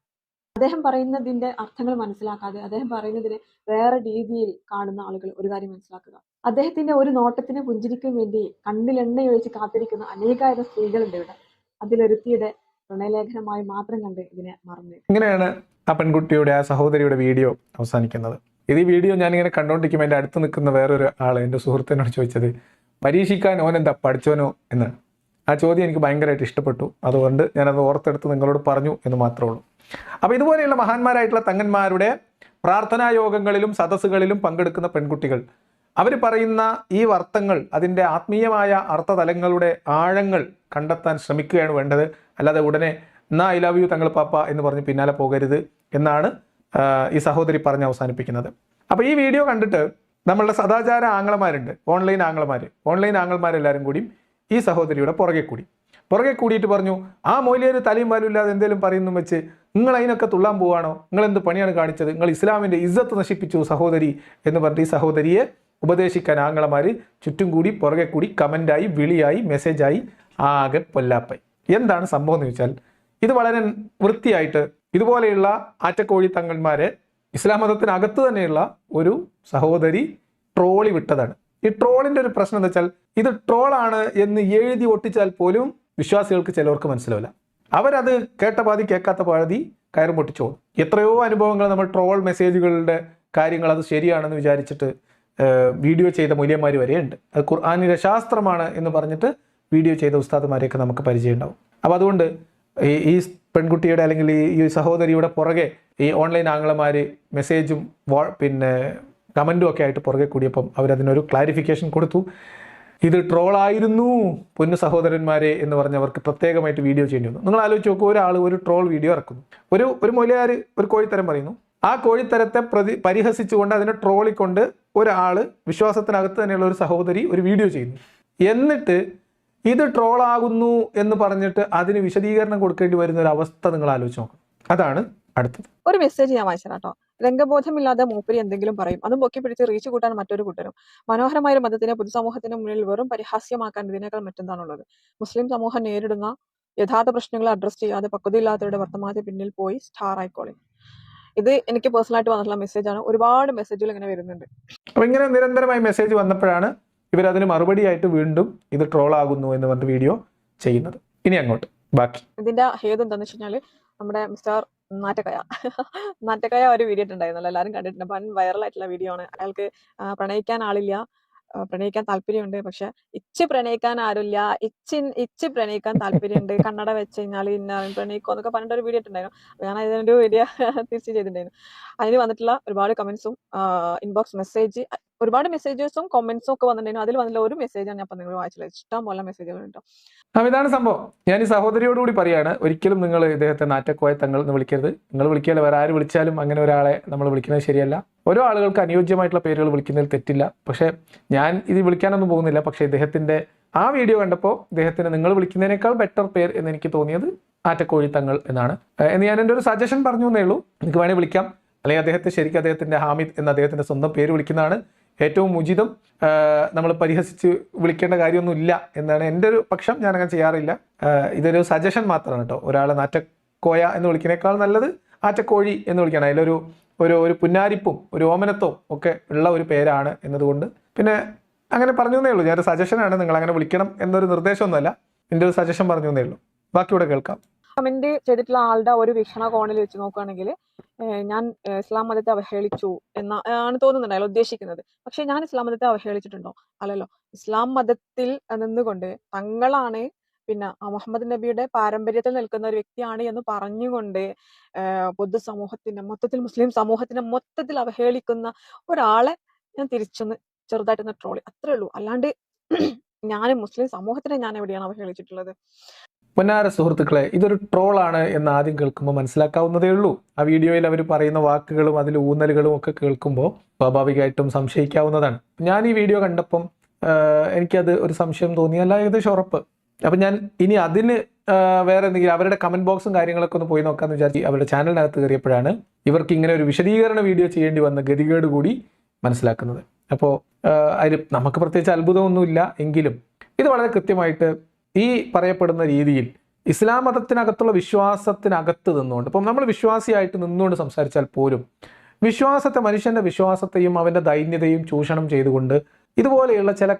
അദ്ദേഹം പറയുന്നതിൻ്റെ അർത്ഥങ്ങൾ മനസ്സിലാക്കാതെ അദ്ദേഹം പറയുന്നതിനെ വേറെ രീതിയിൽ കാണുന്ന ആളുകൾ ഒരു കാര്യം മനസ്സിലാക്കുക, അദ്ദേഹത്തിന്റെ ഒരു നോട്ടത്തിന് പുഞ്ചിരിക്കാൻ വേണ്ടി കണ്ണിൽ എണ്ണയൊഴിച്ച് കാത്തിരിക്കുന്ന അനേകായിരം സ്ത്രീകളുണ്ട് ഇവിടെ. അതിലൊരുത്തിയുടെ പ്രണയലേഖനമായി മാത്രം കണ്ട് ഇതിനെ മറന്നു. ഇങ്ങനെയാണ് ആ പെൺകുട്ടിയുടെ, ആ സഹോദരിയുടെ വീഡിയോ അവസാനിക്കുന്നത്. ഇത് ഈ വീഡിയോ ഞാനിങ്ങനെ കണ്ടുകൊണ്ടിരിക്കുമ്പോൾ എൻ്റെ അടുത്ത് നിൽക്കുന്ന വേറൊരു ആൾ എൻ്റെ സുഹൃത്തിനോട് ചോദിച്ചത് പരീക്ഷിക്കാൻ ഓൻ എന്താ പഠിച്ചോനോ എന്ന്. ആ ചോദ്യം എനിക്ക് ഭയങ്കരമായിട്ട് ഇഷ്ടപ്പെട്ടു. അതുകൊണ്ട് ഞാനത് ഓർത്തെടുത്ത് നിങ്ങളോട് പറഞ്ഞു എന്ന് മാത്രമേ ഉള്ളൂ. അപ്പോൾ ഇതുപോലെയുള്ള മഹാന്മാരായിട്ടുള്ള തങ്ങന്മാരുടെ പ്രാർത്ഥനാ യോഗങ്ങളിലും സദസ്സുകളിലും പങ്കെടുക്കുന്ന പെൺകുട്ടികൾ അവർ പറയുന്ന ഈ അർത്ഥങ്ങൾ, അതിൻ്റെ ആത്മീയമായ അർത്ഥതലങ്ങളുടെ ആഴങ്ങൾ കണ്ടെത്താൻ ശ്രമിക്കുകയാണ് വേണ്ടത്. അല്ലാതെ ഉടനെ എന്നാ ഐ ലവ് യു തങ്ങൾ പാപ്പ എന്ന് പറഞ്ഞ് പിന്നാലെ പോകരുത് എന്നാണ് ഈ സഹോദരി പറഞ്ഞ് അവസാനിപ്പിക്കുന്നത്. അപ്പോൾ ഈ വീഡിയോ കണ്ടിട്ട് നമ്മളുടെ സദാചാര ആംഗ്ലമാരുണ്ട്, ഓൺലൈൻ ആംഗ്ലമാരെല്ലാവരും കൂടി ഈ സഹോദരിയുടെ പുറകെ കൂടിയിട്ട് പറഞ്ഞു, ആ മൗലിയൊരു തലയും വാലും ഇല്ലാതെ എന്തെങ്കിലും പറയുന്നു വെച്ച് നിങ്ങൾ അതിനൊക്കെ തുള്ളാൻ പോവാണോ, നിങ്ങൾ എന്ത് പണിയാണ് കാണിച്ചത്, നിങ്ങൾ ഇസ്ലാമിൻ്റെ ഇസ്സത്ത് നശിപ്പിച്ചു സഹോദരി എന്ന് പറഞ്ഞിട്ട് ഈ സഹോദരിയെ ഉപദേശിക്കാൻ ആംഗ്ലമാർ ചുറ്റും കൂടി പുറകെ കൂടി കമൻ്റായി, വിളിയായി, മെസ്സേജായി, ആകെ പൊല്ലാപ്പായി. എന്താണ് സംഭവം എന്ന് ചോദിച്ചാൽ, ഇത് വളരെ വൃത്തിയായിട്ട് ഇതുപോലെയുള്ള ആറ്റക്കോഴി തങ്ങന്മാരെ ഇസ്ലാം മതത്തിനകത്ത് തന്നെയുള്ള ഒരു സഹോദരി ട്രോളി വിട്ടതാണ്. ഈ ട്രോളിൻ്റെ ഒരു പ്രശ്നം എന്താ വെച്ചാൽ, ഇത് ട്രോളാണ് എന്ന് എഴുതി ഒട്ടിച്ചാൽ പോലും വിശ്വാസികൾക്ക് ചിലവർക്ക് മനസ്സിലാവില്ല. അവരത് കേട്ട പാതി കേൾക്കാത്ത പാതി കയറും പൊട്ടിച്ചു. എത്രയോ അനുഭവങ്ങൾ നമ്മൾ ട്രോൾ മെസ്സേജുകളുടെ കാര്യങ്ങൾ അത് ശരിയാണെന്ന് വിചാരിച്ചിട്ട് വീഡിയോ ചെയ്ത മൂല്യന്മാർ വരെയുണ്ട്. അത് ഖുർആനിലെ ശാസ്ത്രമാണ് എന്ന് പറഞ്ഞിട്ട് വീഡിയോ ചെയ്ത ഉസ്താദുമാരെയൊക്കെ നമുക്ക് പരിചയം ഉണ്ടാവും. അപ്പോൾ അതുകൊണ്ട് ഈ പെൺകുട്ടിയുടെ അല്ലെങ്കിൽ ഈ സഹോദരിയുടെ പുറകെ ഈ ഓൺലൈൻ ആംഗ്ലമാർ മെസ്സേജും പിന്നെ കമൻറ്റും ഒക്കെ ആയിട്ട് പുറകെ കൂടിയപ്പം അവരതിനൊരു ക്ലാരിഫിക്കേഷൻ കൊടുത്തു. ഇത് ട്രോളായിരുന്നു പൊന്നു സഹോദരന്മാരെ എന്ന് പറഞ്ഞവർക്ക് പ്രത്യേകമായിട്ട് വീഡിയോ ചെയ്യേണ്ടി വന്നു. നിങ്ങൾ ആലോചിച്ച് നോക്കൂ, ഒരാൾ ഒരു ട്രോൾ വീഡിയോ ഇറക്കുന്നു, ഒരു മൊലിയാർ ഒരു കോഴിത്തരം പറയുന്നു, ആ കോഴിത്തരത്തെ പരിഹസിച്ചുകൊണ്ട് അതിനെ ട്രോളിക്കൊണ്ട് ഒരാൾ വിശ്വാസത്തിനകത്ത് തന്നെയുള്ള ഒരു സഹോദരി ഒരു വീഡിയോ ചെയ്യുന്നു. എന്നിട്ട് ഇത് ട്രോളാകുന്നു എന്ന് പറഞ്ഞിട്ട് അതിന് വിശദീകരണം കൊടുക്കേണ്ടി വരുന്ന ഒരു അവസ്ഥ നിങ്ങൾ ആലോചിച്ച് നോക്കണം. അതാണ് അടുത്തത്. ഒരു മെസ്സേജ് ഞാൻ വായിച്ചു കേട്ടോ. രംഗബോധമില്ലാതെ മൂപ്പരി എന്തെങ്കിലും പറയും, അതും പൊക്കി പിടിച്ച് റീച്ച് കൂട്ടാൻ മറ്റൊരു കൂട്ടരും. മനോഹരമായ മതത്തിനെ പൊതുസമൂഹത്തിന് മുന്നിൽ വെറും പരിഹാസ്യമാക്കാൻ ഇതിനേക്കാൾ മറ്റെന്താണുള്ളത്? മുസ്ലിം സമൂഹം നേരിടുന്ന യഥാർത്ഥ പ്രശ്നങ്ങളെ അഡ്രസ് ചെയ്യാതെ പക്വതയില്ലാത്തവരുടെ വർത്തമാനത്തിന് പിന്നിൽ പോയി സ്റ്റാർ ആയിക്കോളി. ഇത് എനിക്ക് പേഴ്സണലായിട്ട് വന്നിട്ടുള്ള മെസ്സേജാണ്. ഒരുപാട് മെസ്സേജുകൾ ഇങ്ങനെ വരുന്നുണ്ട്. അപ്പൊ ഇങ്ങനെ നിരന്തരമായി മെസ്സേജ് വന്നപ്പോഴാണ് ഇവരതിന് മറുപടിയായിട്ട് വീണ്ടും ഇത് ട്രോൾ ആകുന്നു എന്ന് പറഞ്ഞിട്ട് വീഡിയോ ചെയ്യുന്നത്. ഇനി അങ്ങോട്ട് ബാക്കി ഇതിന്റെ ഹേതു എന്താണെന്ന് വെച്ച് കഴിഞ്ഞാൽ, നമ്മുടെ മിസ്റ്റർ നാറ്റക്കയ ഒരു വീഡിയോ ഉണ്ടായിരുന്നല്ലോ, എല്ലാവരും കണ്ടിട്ടുണ്ട്. വൻ വൈറലായിട്ടുള്ള വീഡിയോ ആണ്. അയാൾക്ക് പ്രണയിക്കാൻ ആളില്ല, പ്രണയിക്കാൻ താല്പര്യമുണ്ട്, പക്ഷെ പ്രണയിക്കാൻ ആരുമില്ല, പ്രണയിക്കാൻ താല്പര്യമുണ്ട്, കണ്ണട വെച്ച് കഴിഞ്ഞാൽ ഇന്ന പ്രണയിക്കോ എന്നൊക്കെ പറഞ്ഞിട്ട് ഒരു വീഡിയോ ഉണ്ടായിരുന്നു. ഞാൻ അതിനൊരു വീഡിയോ തിരിച്ച് ചെയ്തിട്ടുണ്ടായിരുന്നു. അതിന് വന്നിട്ടുള്ള ഒരുപാട് കമന്റ്സും ഇൻബോക്സ് മെസ്സേജ്, ഒരുപാട് മെസ്സേജസും കമന്റ്സും ഒക്കെ വന്നിട്ടുണ്ടായിരുന്നു. അതിൽ വന്നിട്ടുള്ള ഒരു മെസ്സേജാണ് ഞാൻ നിങ്ങൾ വായിച്ചത്. ഇഷ്ടം പോലെ മെസ്സേജുകൾ ഉണ്ടോ. ഇതാണ് സംഭവം. ഞാൻ ഈ സഹോദരിയോടുകൂടി പറയാണ്, ഒരിക്കലും നിങ്ങൾ ഇദ്ദേഹത്തെ നാറ്റക്കോയ തങ്ങൾ എന്ന് വിളിക്കരുത്. നിങ്ങൾ വിളിക്കാതെ വേറെ ആര് വിളിച്ചാലും അങ്ങനെ ഒരാളെ നമ്മൾ വിളിക്കുന്നത് ശരിയല്ല. ഓരോ ആളുകൾക്ക് അനുയോജ്യമായിട്ടുള്ള പേരുകൾ വിളിക്കുന്നതിൽ തെറ്റില്ല. പക്ഷേ ഞാൻ ഇത് വിളിക്കാനൊന്നും പോകുന്നില്ല. പക്ഷേ ഇദ്ദേഹത്തിൻ്റെ ആ വീഡിയോ കണ്ടപ്പോൾ ഇദ്ദേഹത്തിന് നിങ്ങൾ വിളിക്കുന്നതിനേക്കാൾ ബെറ്റർ പേർ എന്ന് എനിക്ക് തോന്നിയത് ആറ്റക്കോഴി തങ്ങൾ എന്നാണ്. എന്ന് ഞാൻ എൻ്റെ ഒരു സജഷൻ പറഞ്ഞു എന്നേ ഉള്ളൂ. എനിക്ക് വേണമെങ്കിൽ വിളിക്കാം. അല്ലെങ്കിൽ അദ്ദേഹത്തെ ശരിക്കും അദ്ദേഹത്തിന്റെ ഹാമിദ് എന്ന അദ്ദേഹത്തിന്റെ സ്വന്തം പേര് വിളിക്കുന്നതാണ് ഏറ്റവും ഉചിതം. നമ്മൾ പരിഹസിച്ച് വിളിക്കേണ്ട കാര്യമൊന്നുമില്ല എന്നാണ് എൻ്റെ ഒരു പക്ഷം. ഞാനങ്ങനെ ചെയ്യാറില്ല. ഇതൊരു സജഷൻ മാത്രമാണ് കേട്ടോ. ഒരാളെ നാറ്റക്കോയ എന്ന് വിളിക്കുന്നേക്കാൾ നല്ലത് ആറ്റക്കോഴി എന്ന് വിളിക്കണം. അതിലൊരു ഒരു പുന്നാരിപ്പും ഒരു ഓമനത്വവും ഒക്കെ ഉള്ള ഒരു പേരാണ് എന്നതുകൊണ്ട് പിന്നെ അങ്ങനെ പറഞ്ഞു എന്നേ ഉള്ളൂ. ഞാനൊരു സജഷനാണ്, നിങ്ങൾ അങ്ങനെ വിളിക്കണം എന്നൊരു നിർദ്ദേശമൊന്നുമല്ല, എൻ്റെ ഒരു സജഷൻ പറഞ്ഞു എന്നേ ഉള്ളൂ. ബാക്കി ഇവിടെ കേൾക്കാം. കമന്റ് ചെയ്തിട്ടുള്ള ആളുടെ ഒരു വീക്ഷണകോണിൽ വെച്ച് നോക്കുകയാണെങ്കിൽ ഞാൻ ഇസ്ലാം മതത്തെ അവഹേളിച്ചു ആണ് തോന്നുന്നുണ്ട് അയാൾ ഉദ്ദേശിക്കുന്നത്. പക്ഷെ ഞാൻ ഇസ്ലാം മതത്തെ അവഹേളിച്ചിട്ടുണ്ടോ? അല്ലല്ലോ. ഇസ്ലാം മതത്തിൽ നിന്നുകൊണ്ട് തങ്ങളാണ് പിന്നെ മുഹമ്മദ് നബിയുടെ പാരമ്പര്യത്തിൽ നിൽക്കുന്ന ഒരു വ്യക്തിയാണ് എന്ന് പറഞ്ഞുകൊണ്ട് പൊതുസമൂഹത്തിന്റെ മൊത്തത്തിൽ മുസ്ലിം സമൂഹത്തിന്റെ മൊത്തത്തിൽ അവഹേളിക്കുന്ന ഒരാളെ ഞാൻ തിരിച്ചൊന്ന് ചെറുതായിട്ടൊന്ന് ട്രോളി, അത്രേ ഉള്ളൂ. അല്ലാണ്ട് ഞാൻ മുസ്ലിം സമൂഹത്തിനെ ഞാൻ എവിടെയാണ് അവഹേളിച്ചിട്ടുള്ളത്? പൊന്നാര സുഹൃത്തുക്കളെ, ഇതൊരു ട്രോളാണ് എന്ന് ആദ്യം കേൾക്കുമ്പോൾ മനസ്സിലാക്കാവുന്നതേ ഉള്ളൂ. ആ വീഡിയോയിൽ അവർ പറയുന്ന വാക്കുകളും അതിൽ ഊന്നലുകളും ഒക്കെ കേൾക്കുമ്പോൾ സ്വാഭാവികമായിട്ടും സംശയിക്കാവുന്നതാണ്. ഞാൻ ഈ വീഡിയോ കണ്ടപ്പം എനിക്കത് ഒരു സംശയം തോന്നി, അല്ല ഏകദേശം ഉറപ്പ്. അപ്പം ഞാൻ ഇനി അതിന് വേറെ എന്തെങ്കിലും അവരുടെ കമന്റ് ബോക്സും കാര്യങ്ങളൊക്കെ ഒന്ന് പോയി നോക്കാമെന്ന് വിചാരിച്ച് അവരുടെ ചാനലിനകത്ത് കയറിയപ്പോഴാണ് ഇവർക്ക് ഇങ്ങനെ ഒരു വിശദീകരണ വീഡിയോ ചെയ്യേണ്ടി വന്ന ഗതികേട് കൂടി മനസ്സിലാക്കുന്നത്. അപ്പോൾ അതിൽ നമുക്ക് പ്രത്യേകിച്ച് അത്ഭുതമൊന്നുമില്ല എങ്കിലും ഇത് വളരെ കൃത്യമായിട്ട് ഈ പറയപ്പെടുന്ന രീതിയിൽ ഇസ്ലാം മതത്തിനകത്തുള്ള വിശ്വാസത്തിനകത്ത് നിന്നുകൊണ്ട്, ഇപ്പം നമ്മൾ വിശ്വാസിയായിട്ട് നിന്നുകൊണ്ട് സംസാരിച്ചാൽ പോലും വിശ്വാസത്തെ, മനുഷ്യന്റെ വിശ്വാസത്തെയും അവൻ്റെ ദൈന്യതയും ചൂഷണം ചെയ്തുകൊണ്ട് ഇതുപോലെയുള്ള ചില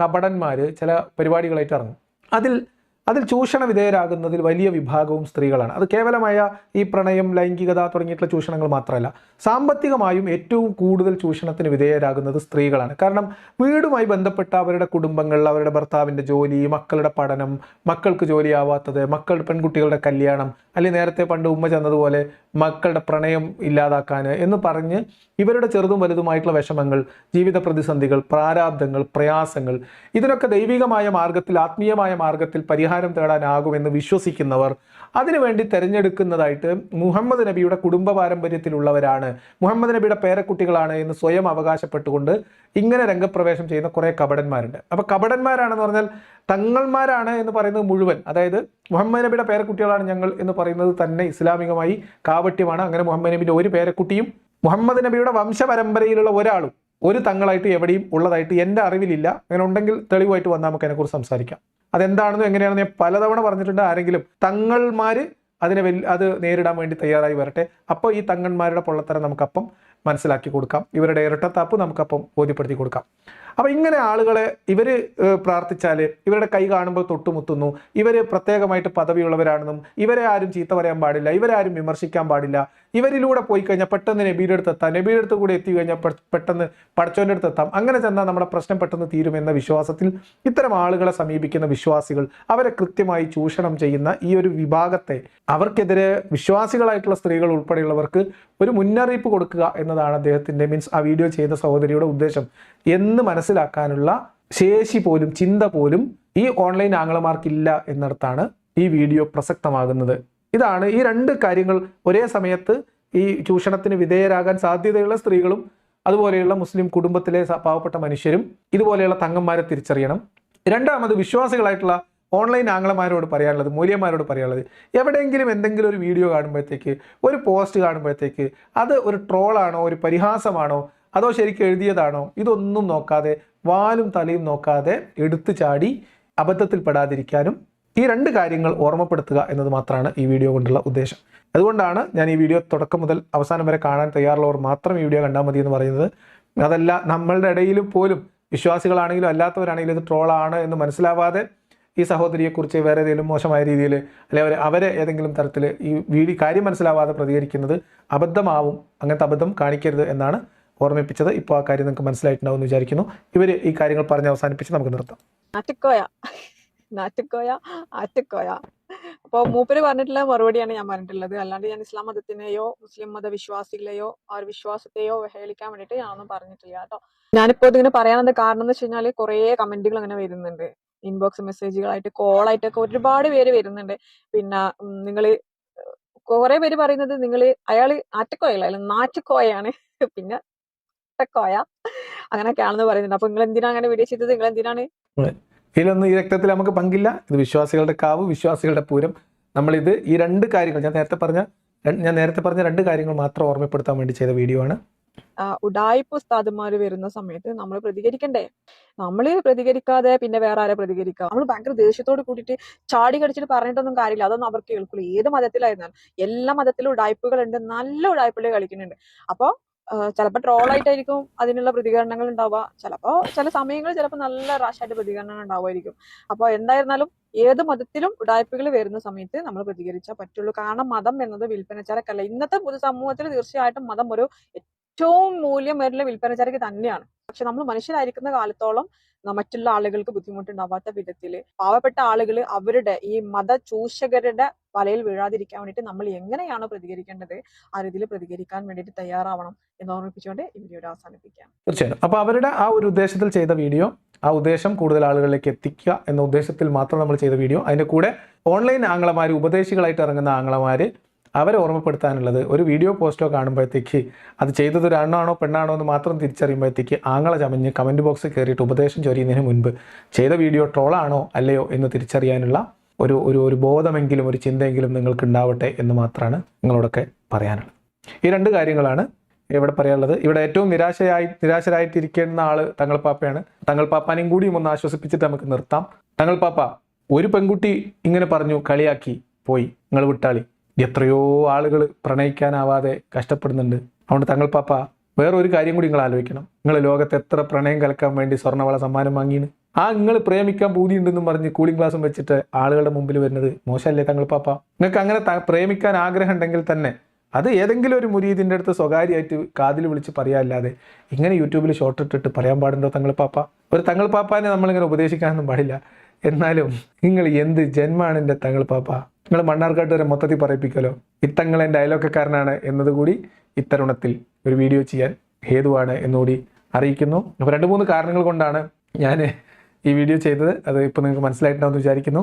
കപടന്മാർ ചില പരിപാടികളായിട്ട് ഇറങ്ങും. അതിൽ ചൂഷണ വിധേയരാകുന്നതിൽ വലിയ വിഭാഗവും സ്ത്രീകളാണ്. അത് കേവലമായ ഈ പ്രണയം, ലൈംഗികത തുടങ്ങിയിട്ടുള്ള ചൂഷണങ്ങൾ മാത്രമല്ല, സാമ്പത്തികമായും ഏറ്റവും കൂടുതൽ ചൂഷണത്തിന് വിധേയരാകുന്നത് സ്ത്രീകളാണ്. കാരണം വീടുമായി ബന്ധപ്പെട്ട അവരുടെ കുടുംബങ്ങൾ, അവരുടെ ഭർത്താവിൻ്റെ ജോലി, മക്കളുടെ പഠനം, മക്കൾക്ക് ജോലിയാവാത്തത്, പെൺകുട്ടികളുടെ കല്യാണം, അല്ലെങ്കിൽ നേരത്തെ പണ്ട് ഉമ്മ ചെന്നതുപോലെ മക്കളുടെ പ്രണയം ഇല്ലാതാക്കാൻ എന്ന് പറഞ്ഞ് ഇവരുടെ ചെറുതും വലുതുമായിട്ടുള്ള വിഷമങ്ങൾ, ജീവിത പ്രതിസന്ധികൾ, പ്രാരാബ്ദങ്ങൾ, പ്രയാസങ്ങൾ, ഇതിനൊക്കെ ദൈവികമായ മാർഗത്തിൽ, ആത്മീയമായ മാർഗത്തിൽ പരിഹാരം തേടാനാകുമെന്ന് വിശ്വസിക്കുന്നവർ അതിനുവേണ്ടി തിരഞ്ഞെടുക്കുന്നതായിട്ട് മുഹമ്മദ് നബിയുടെ കുടുംബ പാരമ്പര്യത്തിലുള്ളവരാണ്, മുഹമ്മദ് നബിയുടെ പേരക്കുട്ടികളാണ് എന്ന് സ്വയം അവകാശപ്പെട്ടുകൊണ്ട് ഇങ്ങനെ രംഗപ്രവേശം ചെയ്യുന്ന കുറേ കപടന്മാരുണ്ട്. അപ്പോൾ കപടന്മാരാണെന്ന് പറഞ്ഞാൽ തങ്ങൾമാരാണ് എന്ന് പറയുന്നത് മുഴുവൻ, അതായത് മുഹമ്മദ് നബിയുടെ പേരക്കുട്ടികളാണ് ഞങ്ങൾ എന്ന് പറയുന്നത് തന്നെ ഇസ്ലാമികമായി കാപട്യമാണ്. അങ്ങനെ മുഹമ്മദ് നബിയുടെ ഒരു പേരക്കുട്ടിയും മുഹമ്മദ് നബിയുടെ വംശപരമ്പരയിലുള്ള ഒരാളും ഒരു തങ്ങളായിട്ട് എവിടെയും ഉള്ളതായിട്ട് എൻ്റെ അറിവിലില്ല. അങ്ങനെ ഉണ്ടെങ്കിൽ തെളിവായിട്ട് വന്നാൽ നമുക്ക് അതിനെക്കുറിച്ച് സംസാരിക്കാം. അതെന്താണെന്നും എങ്ങനെയാണെന്ന് ഞാൻ പലതവണ പറഞ്ഞിട്ടുണ്ട്. ആരെങ്കിലും തങ്ങൾമാർ അത് നേരിടാൻ വേണ്ടി തയ്യാറായി വരട്ടെ. അപ്പോൾ ഈ തങ്ങന്മാരുടെ പൊള്ളത്തരം നമുക്കപ്പം മനസ്സിലാക്കി കൊടുക്കാം, ഇവരുടെ ഇരട്ടത്താപ്പ് നമുക്കപ്പം ബോധ്യപ്പെടുത്തി കൊടുക്കാം. അപ്പം ഇങ്ങനെ ആളുകളെ ഇവർ പ്രാർത്ഥിച്ചാൽ ഇവരുടെ കൈ കാണുമ്പോൾ തൊട്ടുമുത്തുന്നു, ഇവർ പ്രത്യേകമായിട്ട് പദവിയുള്ളവരാണെന്നും ഇവരെ ആരും ചീത്ത പറയാൻ പാടില്ല, ഇവരെ ആരും വിമർശിക്കാൻ പാടില്ല, ഇവരിലൂടെ പോയി കഴിഞ്ഞാൽ പെട്ടെന്ന് നബിയുടെ അടുത്ത് എത്താം, നബിയുടെ അടുത്ത് കൂടെ എത്തി കഴിഞ്ഞാൽ പെട്ടെന്ന് പടച്ചോൻ്റെ അടുത്ത് എത്താം, അങ്ങനെ ചെന്നാൽ നമ്മുടെ പ്രശ്നം പെട്ടെന്ന് തീരുമെന്ന വിശ്വാസത്തിൽ ഇത്തരം ആളുകളെ സമീപിക്കുന്ന വിശ്വാസികൾ, അവരെ കൃത്യമായി ചൂഷണം ചെയ്യുന്ന ഈ ഒരു വിഭാഗത്തെ, അവർക്കെതിരെ വിശ്വാസികളായിട്ടുള്ള സ്ത്രീകൾ ഉൾപ്പെടെയുള്ളവർക്ക് ഒരു മുന്നറിയിപ്പ് കൊടുക്കുക എന്നതാണ് അദ്ദേഹത്തിൻ്റെ, മീൻസ് ആ വീഡിയോ ചെയ്ത സഹോദരിയുടെ ഉദ്ദേശം എന്ന് മനസ്സിലാക്കാനുള്ള ശേഷി പോലും ചിന്ത പോലും ഈ ഓൺലൈൻ ആംഗ്ലമാർക്കില്ല എന്നിടത്താണ് ഈ വീഡിയോ പ്രസക്തമാകുന്നത്. ഇതാണ് ഈ രണ്ട് കാര്യങ്ങൾ ഒരേ സമയത്ത് ഈ ചൂഷണത്തിന് വിധേയരാകാൻ സാധ്യതയുള്ള സ്ത്രീകളും അതുപോലെയുള്ള മുസ്ലിം കുടുംബത്തിലെ പാവപ്പെട്ട മനുഷ്യരും ഇതുപോലെയുള്ള തങ്ങന്മാരെ തിരിച്ചറിയണം. രണ്ടാമത് വിശ്വാസികളായിട്ടുള്ള ഓൺലൈൻ ആംഗ്ലമാരോട് പറയാനുള്ളത്, മൂല്യന്മാരോട് പറയാനുള്ളത്, എവിടെയെങ്കിലും എന്തെങ്കിലും ഒരു വീഡിയോ കാണുമ്പോഴത്തേക്ക്, ഒരു പോസ്റ്റ് കാണുമ്പോഴത്തേക്ക് അത് ഒരു ട്രോളാണോ, ഒരു പരിഹാസമാണോ, അതോ ശരിക്കും എഴുതിയതാണോ, ഇതൊന്നും നോക്കാതെ, വാലും തലയും നോക്കാതെ എടുത്തു ചാടി അബദ്ധത്തിൽപ്പെടാതിരിക്കാനും ഈ രണ്ട് കാര്യങ്ങൾ ഓർമ്മപ്പെടുത്തുക എന്നത് മാത്രമാണ് ഈ വീഡിയോ കൊണ്ടുള്ള ഉദ്ദേശം. അതുകൊണ്ടാണ് ഞാൻ ഈ വീഡിയോ തുടക്കം മുതൽ അവസാനം വരെ കാണാൻ തയ്യാറുള്ളവർ മാത്രം ഈ വീഡിയോ കണ്ടാൽ മതി എന്ന് പറയുന്നത്. അതല്ല, നമ്മളുടെ ഇടയിൽ പോലും വിശ്വാസികളാണെങ്കിലും അല്ലാത്തവരാണെങ്കിലും ഇത് ട്രോളാണ് എന്ന് മനസ്സിലാവാതെ ഈ സഹോദരിയെക്കുറിച്ച് വേറെ ഏതെങ്കിലും മോശമായ രീതിയിൽ അല്ലെങ്കിൽ അവരെ ഏതെങ്കിലും തരത്തിൽ ഈ കാര്യം മനസ്സിലാവാതെ പ്രതികരിക്കുന്നത് അബദ്ധമാവും. അങ്ങനത്തെ അബദ്ധം കാണിക്കരുത് എന്നാണ് ഓർമ്മിപ്പിച്ചത്. ഇപ്പോൾ ആ കാര്യം നിങ്ങൾക്ക് മനസ്സിലായിട്ടുണ്ടാവും എന്ന് വിചാരിക്കുന്നു. ഇവർ ഈ കാര്യങ്ങൾ പറഞ്ഞ് അവസാനിപ്പിച്ച് നമുക്ക് നിർത്താം. ആറ്റക്കോയ അപ്പോൾ മൂപ്പര് പറഞ്ഞിട്ടുള്ള മറുപടിയാണ് ഞാൻ പറഞ്ഞിട്ടുള്ളത്. അല്ലാണ്ട് ഞാൻ ഇസ്ലാം മതത്തിനെയോ മുസ്ലിം മത വിശ്വാസികളെയോ ആ ഒരു വിശ്വാസത്തെയോ ഹേളിക്കാൻ വേണ്ടിയിട്ട് ഞാനൊന്നും പറഞ്ഞിട്ടില്ല കേട്ടോ. ഞാനിപ്പോൾ ഇതിങ്ങനെ പറയാനുള്ള കാരണം എന്ന് വെച്ച് കഴിഞ്ഞാൽ കുറേ കമന്റുകൾ അങ്ങനെ വരുന്നുണ്ട്, ഇൻബോക്സ് മെസ്സേജുകളായിട്ട്, കോളായിട്ടൊക്കെ ഒരുപാട് പേര് വരുന്നുണ്ട്. പിന്നെ നിങ്ങൾ കുറെ പേര് പറയുന്നത് അയാള് ആറ്റക്കോയല്ല, അല്ല നാറ്റക്കോയാണ്, പിന്നെ കോയ അങ്ങനെയൊക്കെയാണെന്ന് പറയുന്നുണ്ട്. അപ്പൊ നിങ്ങൾ എന്തിനാ അങ്ങനെ വീഡിയോ ചെയ്തത്? നിങ്ങൾ എന്തിനാണ്? ഇതിലൊന്നും ഈ രക്തത്തിൽ നമുക്ക് പങ്കില്ല. ഇത് വിശ്വാസികളുടെ കാവ്, വിശ്വാസികളുടെ പൂരം. നമ്മളിത് ഈ രണ്ട് കാര്യങ്ങൾ, ഞാൻ നേരത്തെ പറഞ്ഞ ഞാൻ നേരത്തെ പറഞ്ഞ 2 കാര്യങ്ങൾ മാത്രം ഓർമ്മപ്പെടുത്താൻ വേണ്ടി ചെയ്ത വീഡിയോ ആണ്. ഉഡായിപ്പ് ഉസ്താദുമാര് വരുന്ന സമയത്ത് നമ്മൾ പ്രതികരിക്കണ്ടേ? നമ്മള് പ്രതികരിക്കാതെ പിന്നെ വേറെ ആരെ പ്രതികരിക്കുക? നമ്മൾ ഭയങ്കര ദേഷ്യത്തോട് കൂടിയിട്ട് ചാടി കടിച്ചിട്ട് പറഞ്ഞിട്ടൊന്നും കാര്യമില്ല. അതൊന്നും അവർക്ക് കേൾക്കില്ല. ഏത് മതത്തിലായിരുന്നാലും എല്ലാ മതത്തിലും ഉഡായിപ്പുകളുണ്ട്, നല്ല ഉഡായിപ്പുകൾ കളിക്കുന്നുണ്ട്. അപ്പൊ ചിലപ്പോൾ ട്രോളായിട്ടായിരിക്കും അതിനുള്ള പ്രതികരണങ്ങൾ ഉണ്ടാവുക, ചില സമയങ്ങളിൽ ചിലപ്പോൾ നല്ല റാഷായിട്ട് പ്രതികരണങ്ങൾ ഉണ്ടാവുമായിരിക്കും. അപ്പോൾ എന്തായിരുന്നാലും ഏത് മതത്തിലും ഉഡായിപ്പുകൾ വരുന്ന സമയത്ത് നമ്മൾ പ്രതികരിച്ചാൽ പറ്റുള്ളൂ. കാരണം മതം എന്നത് വിൽപ്പനച്ചരക്കല്ല. ഇന്നത്തെ പൊതുസമൂഹത്തിൽ തീർച്ചയായിട്ടും മതം ഒരു ഏറ്റവും മൂല്യം വരുന്ന വിൽപ്പനച്ചരക്ക് തന്നെയാണ്. പക്ഷെ നമ്മൾ മനുഷ്യരായിരിക്കുന്ന കാലത്തോളം മറ്റുള്ള ആളുകൾക്ക് ബുദ്ധിമുട്ടുണ്ടാവാത്ത വിധത്തിൽ പാവപ്പെട്ട ആളുകൾ അവരുടെ ഈ മതചൂഷകരുടെ വലയിൽ വീഴാതിരിക്കാൻ വേണ്ടിയിട്ട് നമ്മൾ എങ്ങനെയാണോ പ്രതികരിക്കേണ്ടത് ആ രീതിയിൽ പ്രതികരിക്കാൻ വേണ്ടിയിട്ട് തയ്യാറാവണം എന്ന് ഓർമ്മിപ്പിച്ചുകൊണ്ട് ഈ വീഡിയോ അവസാനിപ്പിക്കാം. തീർച്ചയായും. അപ്പോൾ അവരുടെ ആ ഒരു ഉദ്ദേശത്തിൽ ചെയ്ത വീഡിയോ, ആ ഉദ്ദേശം കൂടുതൽ ആളുകളിലേക്ക് എത്തിക്കുക എന്ന ഉദ്ദേശത്തിൽ മാത്രം നമ്മൾ ചെയ്ത വീഡിയോ. അതിൻ്റെ കൂടെ ഓൺലൈൻ ആംഗ്ലമാർ, ഉപദേശികളായിട്ട് ഇറങ്ങുന്ന ആംഗ്ലമാർ, അവരെ ഓർമ്മപ്പെടുത്താനുള്ളത് ഒരു വീഡിയോ പോസ്റ്റോ കാണുമ്പോഴത്തേക്ക് അത് ചെയ്തത് ഒരു ആണാണോ പെണ്ണാണോ എന്ന് മാത്രം തിരിച്ചറിയുമ്പോഴത്തേക്ക് ആങ്ങളെ ചമഞ്ഞ് കമൻറ്റ് ബോക്സിൽ കയറിയിട്ട് ഉപദേശം ചൊരിയുന്നതിന് മുൻപ് ചെയ്ത വീഡിയോ ട്രോളാണോ അല്ലയോ എന്ന് തിരിച്ചറിയാനുള്ള ഒരു ബോധമെങ്കിലും ഒരു ചിന്തയെങ്കിലും നിങ്ങൾക്ക് ഉണ്ടാവട്ടെ എന്ന് മാത്രമാണ് നിങ്ങളോടൊക്കെ പറയാനുള്ളത്. ഈ 2 കാര്യങ്ങളാണ് ഇവിടെ പറയാനുള്ളത്. ഇവിടെ ഏറ്റവും നിരാശരായിട്ടിരിക്കുന്ന ആൾ തങ്ങൾപ്പാപ്പയാണ്. തങ്ങൾപ്പാപ്പാനെയും കൂടിയും ഒന്ന് ആശ്വസിപ്പിച്ചിട്ട് നമുക്ക് നിർത്താം. തങ്ങൾപ്പാപ്പ, ഒരു പെൺകുട്ടി ഇങ്ങനെ പറഞ്ഞു, കളിയാക്കി പോയി, നിങ്ങൾ വിട്ടാളി. എത്രയോ ആളുകൾ പ്രണയിക്കാനാവാതെ കഷ്ടപ്പെടുന്നുണ്ട്. അതുകൊണ്ട് തങ്ങൾപ്പാപ്പ വേറൊരു കാര്യം കൂടി നിങ്ങൾ ആലോചിക്കണം. നിങ്ങൾ ലോകത്ത് എത്ര പ്രണയം കലക്കാൻ വേണ്ടി സ്വർണ്ണവള സമ്മാനം വാങ്ങിയാണ്. നിങ്ങൾ പ്രേമിക്കാൻ പൂതിയുണ്ടെന്നും പറഞ്ഞ് കൂളിംഗ് ഗ്ലാസും വെച്ചിട്ട് ആളുകളുടെ മുമ്പിൽ വരുന്നത് മോശമല്ലേ തങ്ങൾപ്പാപ്പ? നിങ്ങൾക്ക് അങ്ങനെ പ്രേമിക്കാൻ ആഗ്രഹം ഉണ്ടെങ്കിൽ തന്നെ അത് ഏതെങ്കിലും ഒരു മുരീദിൻ്റെ അടുത്ത് സ്വകാര്യമായിട്ട് കാതിൽ വിളിച്ച് പറയാല്ലാതെ ഇങ്ങനെ യൂട്യൂബിൽ ഷോർട്ട് ഇട്ടിട്ട് പറയാൻ പാടുണ്ടോ തങ്ങൾപ്പാപ്പ? ഒരു തങ്ങൾപ്പാപ്പാനെ നമ്മളിങ്ങനെ ഉപദേശിക്കാനൊന്നും പാടില്ല. എന്നാലും നിങ്ങൾ എന്ത് ജന്മാണ് എൻ്റെ തങ്ങൾപ്പാപ്പ? നിങ്ങൾ മണ്ണാർക്കാട്ട് വരെ മൊത്തത്തിൽ പറയിപ്പിക്കലോ. ഇത്തങ്ങൾ എൻ്റെ അയലോക്കക്കാരനാണ് എന്നതുകൂടി ഇത്തരുണത്തിൽ ഒരു വീഡിയോ ചെയ്യാൻ ഹേതുവാണ് എന്നുകൂടി അറിയിക്കുന്നു. അപ്പോൾ 2-3 കാരണങ്ങൾ കൊണ്ടാണ് ഞാൻ ഈ വീഡിയോ ചെയ്തത്. അത് ഇപ്പോൾ നിങ്ങൾക്ക് മനസ്സിലായിട്ടുണ്ടാവുമെന്ന് വിചാരിക്കുന്നു.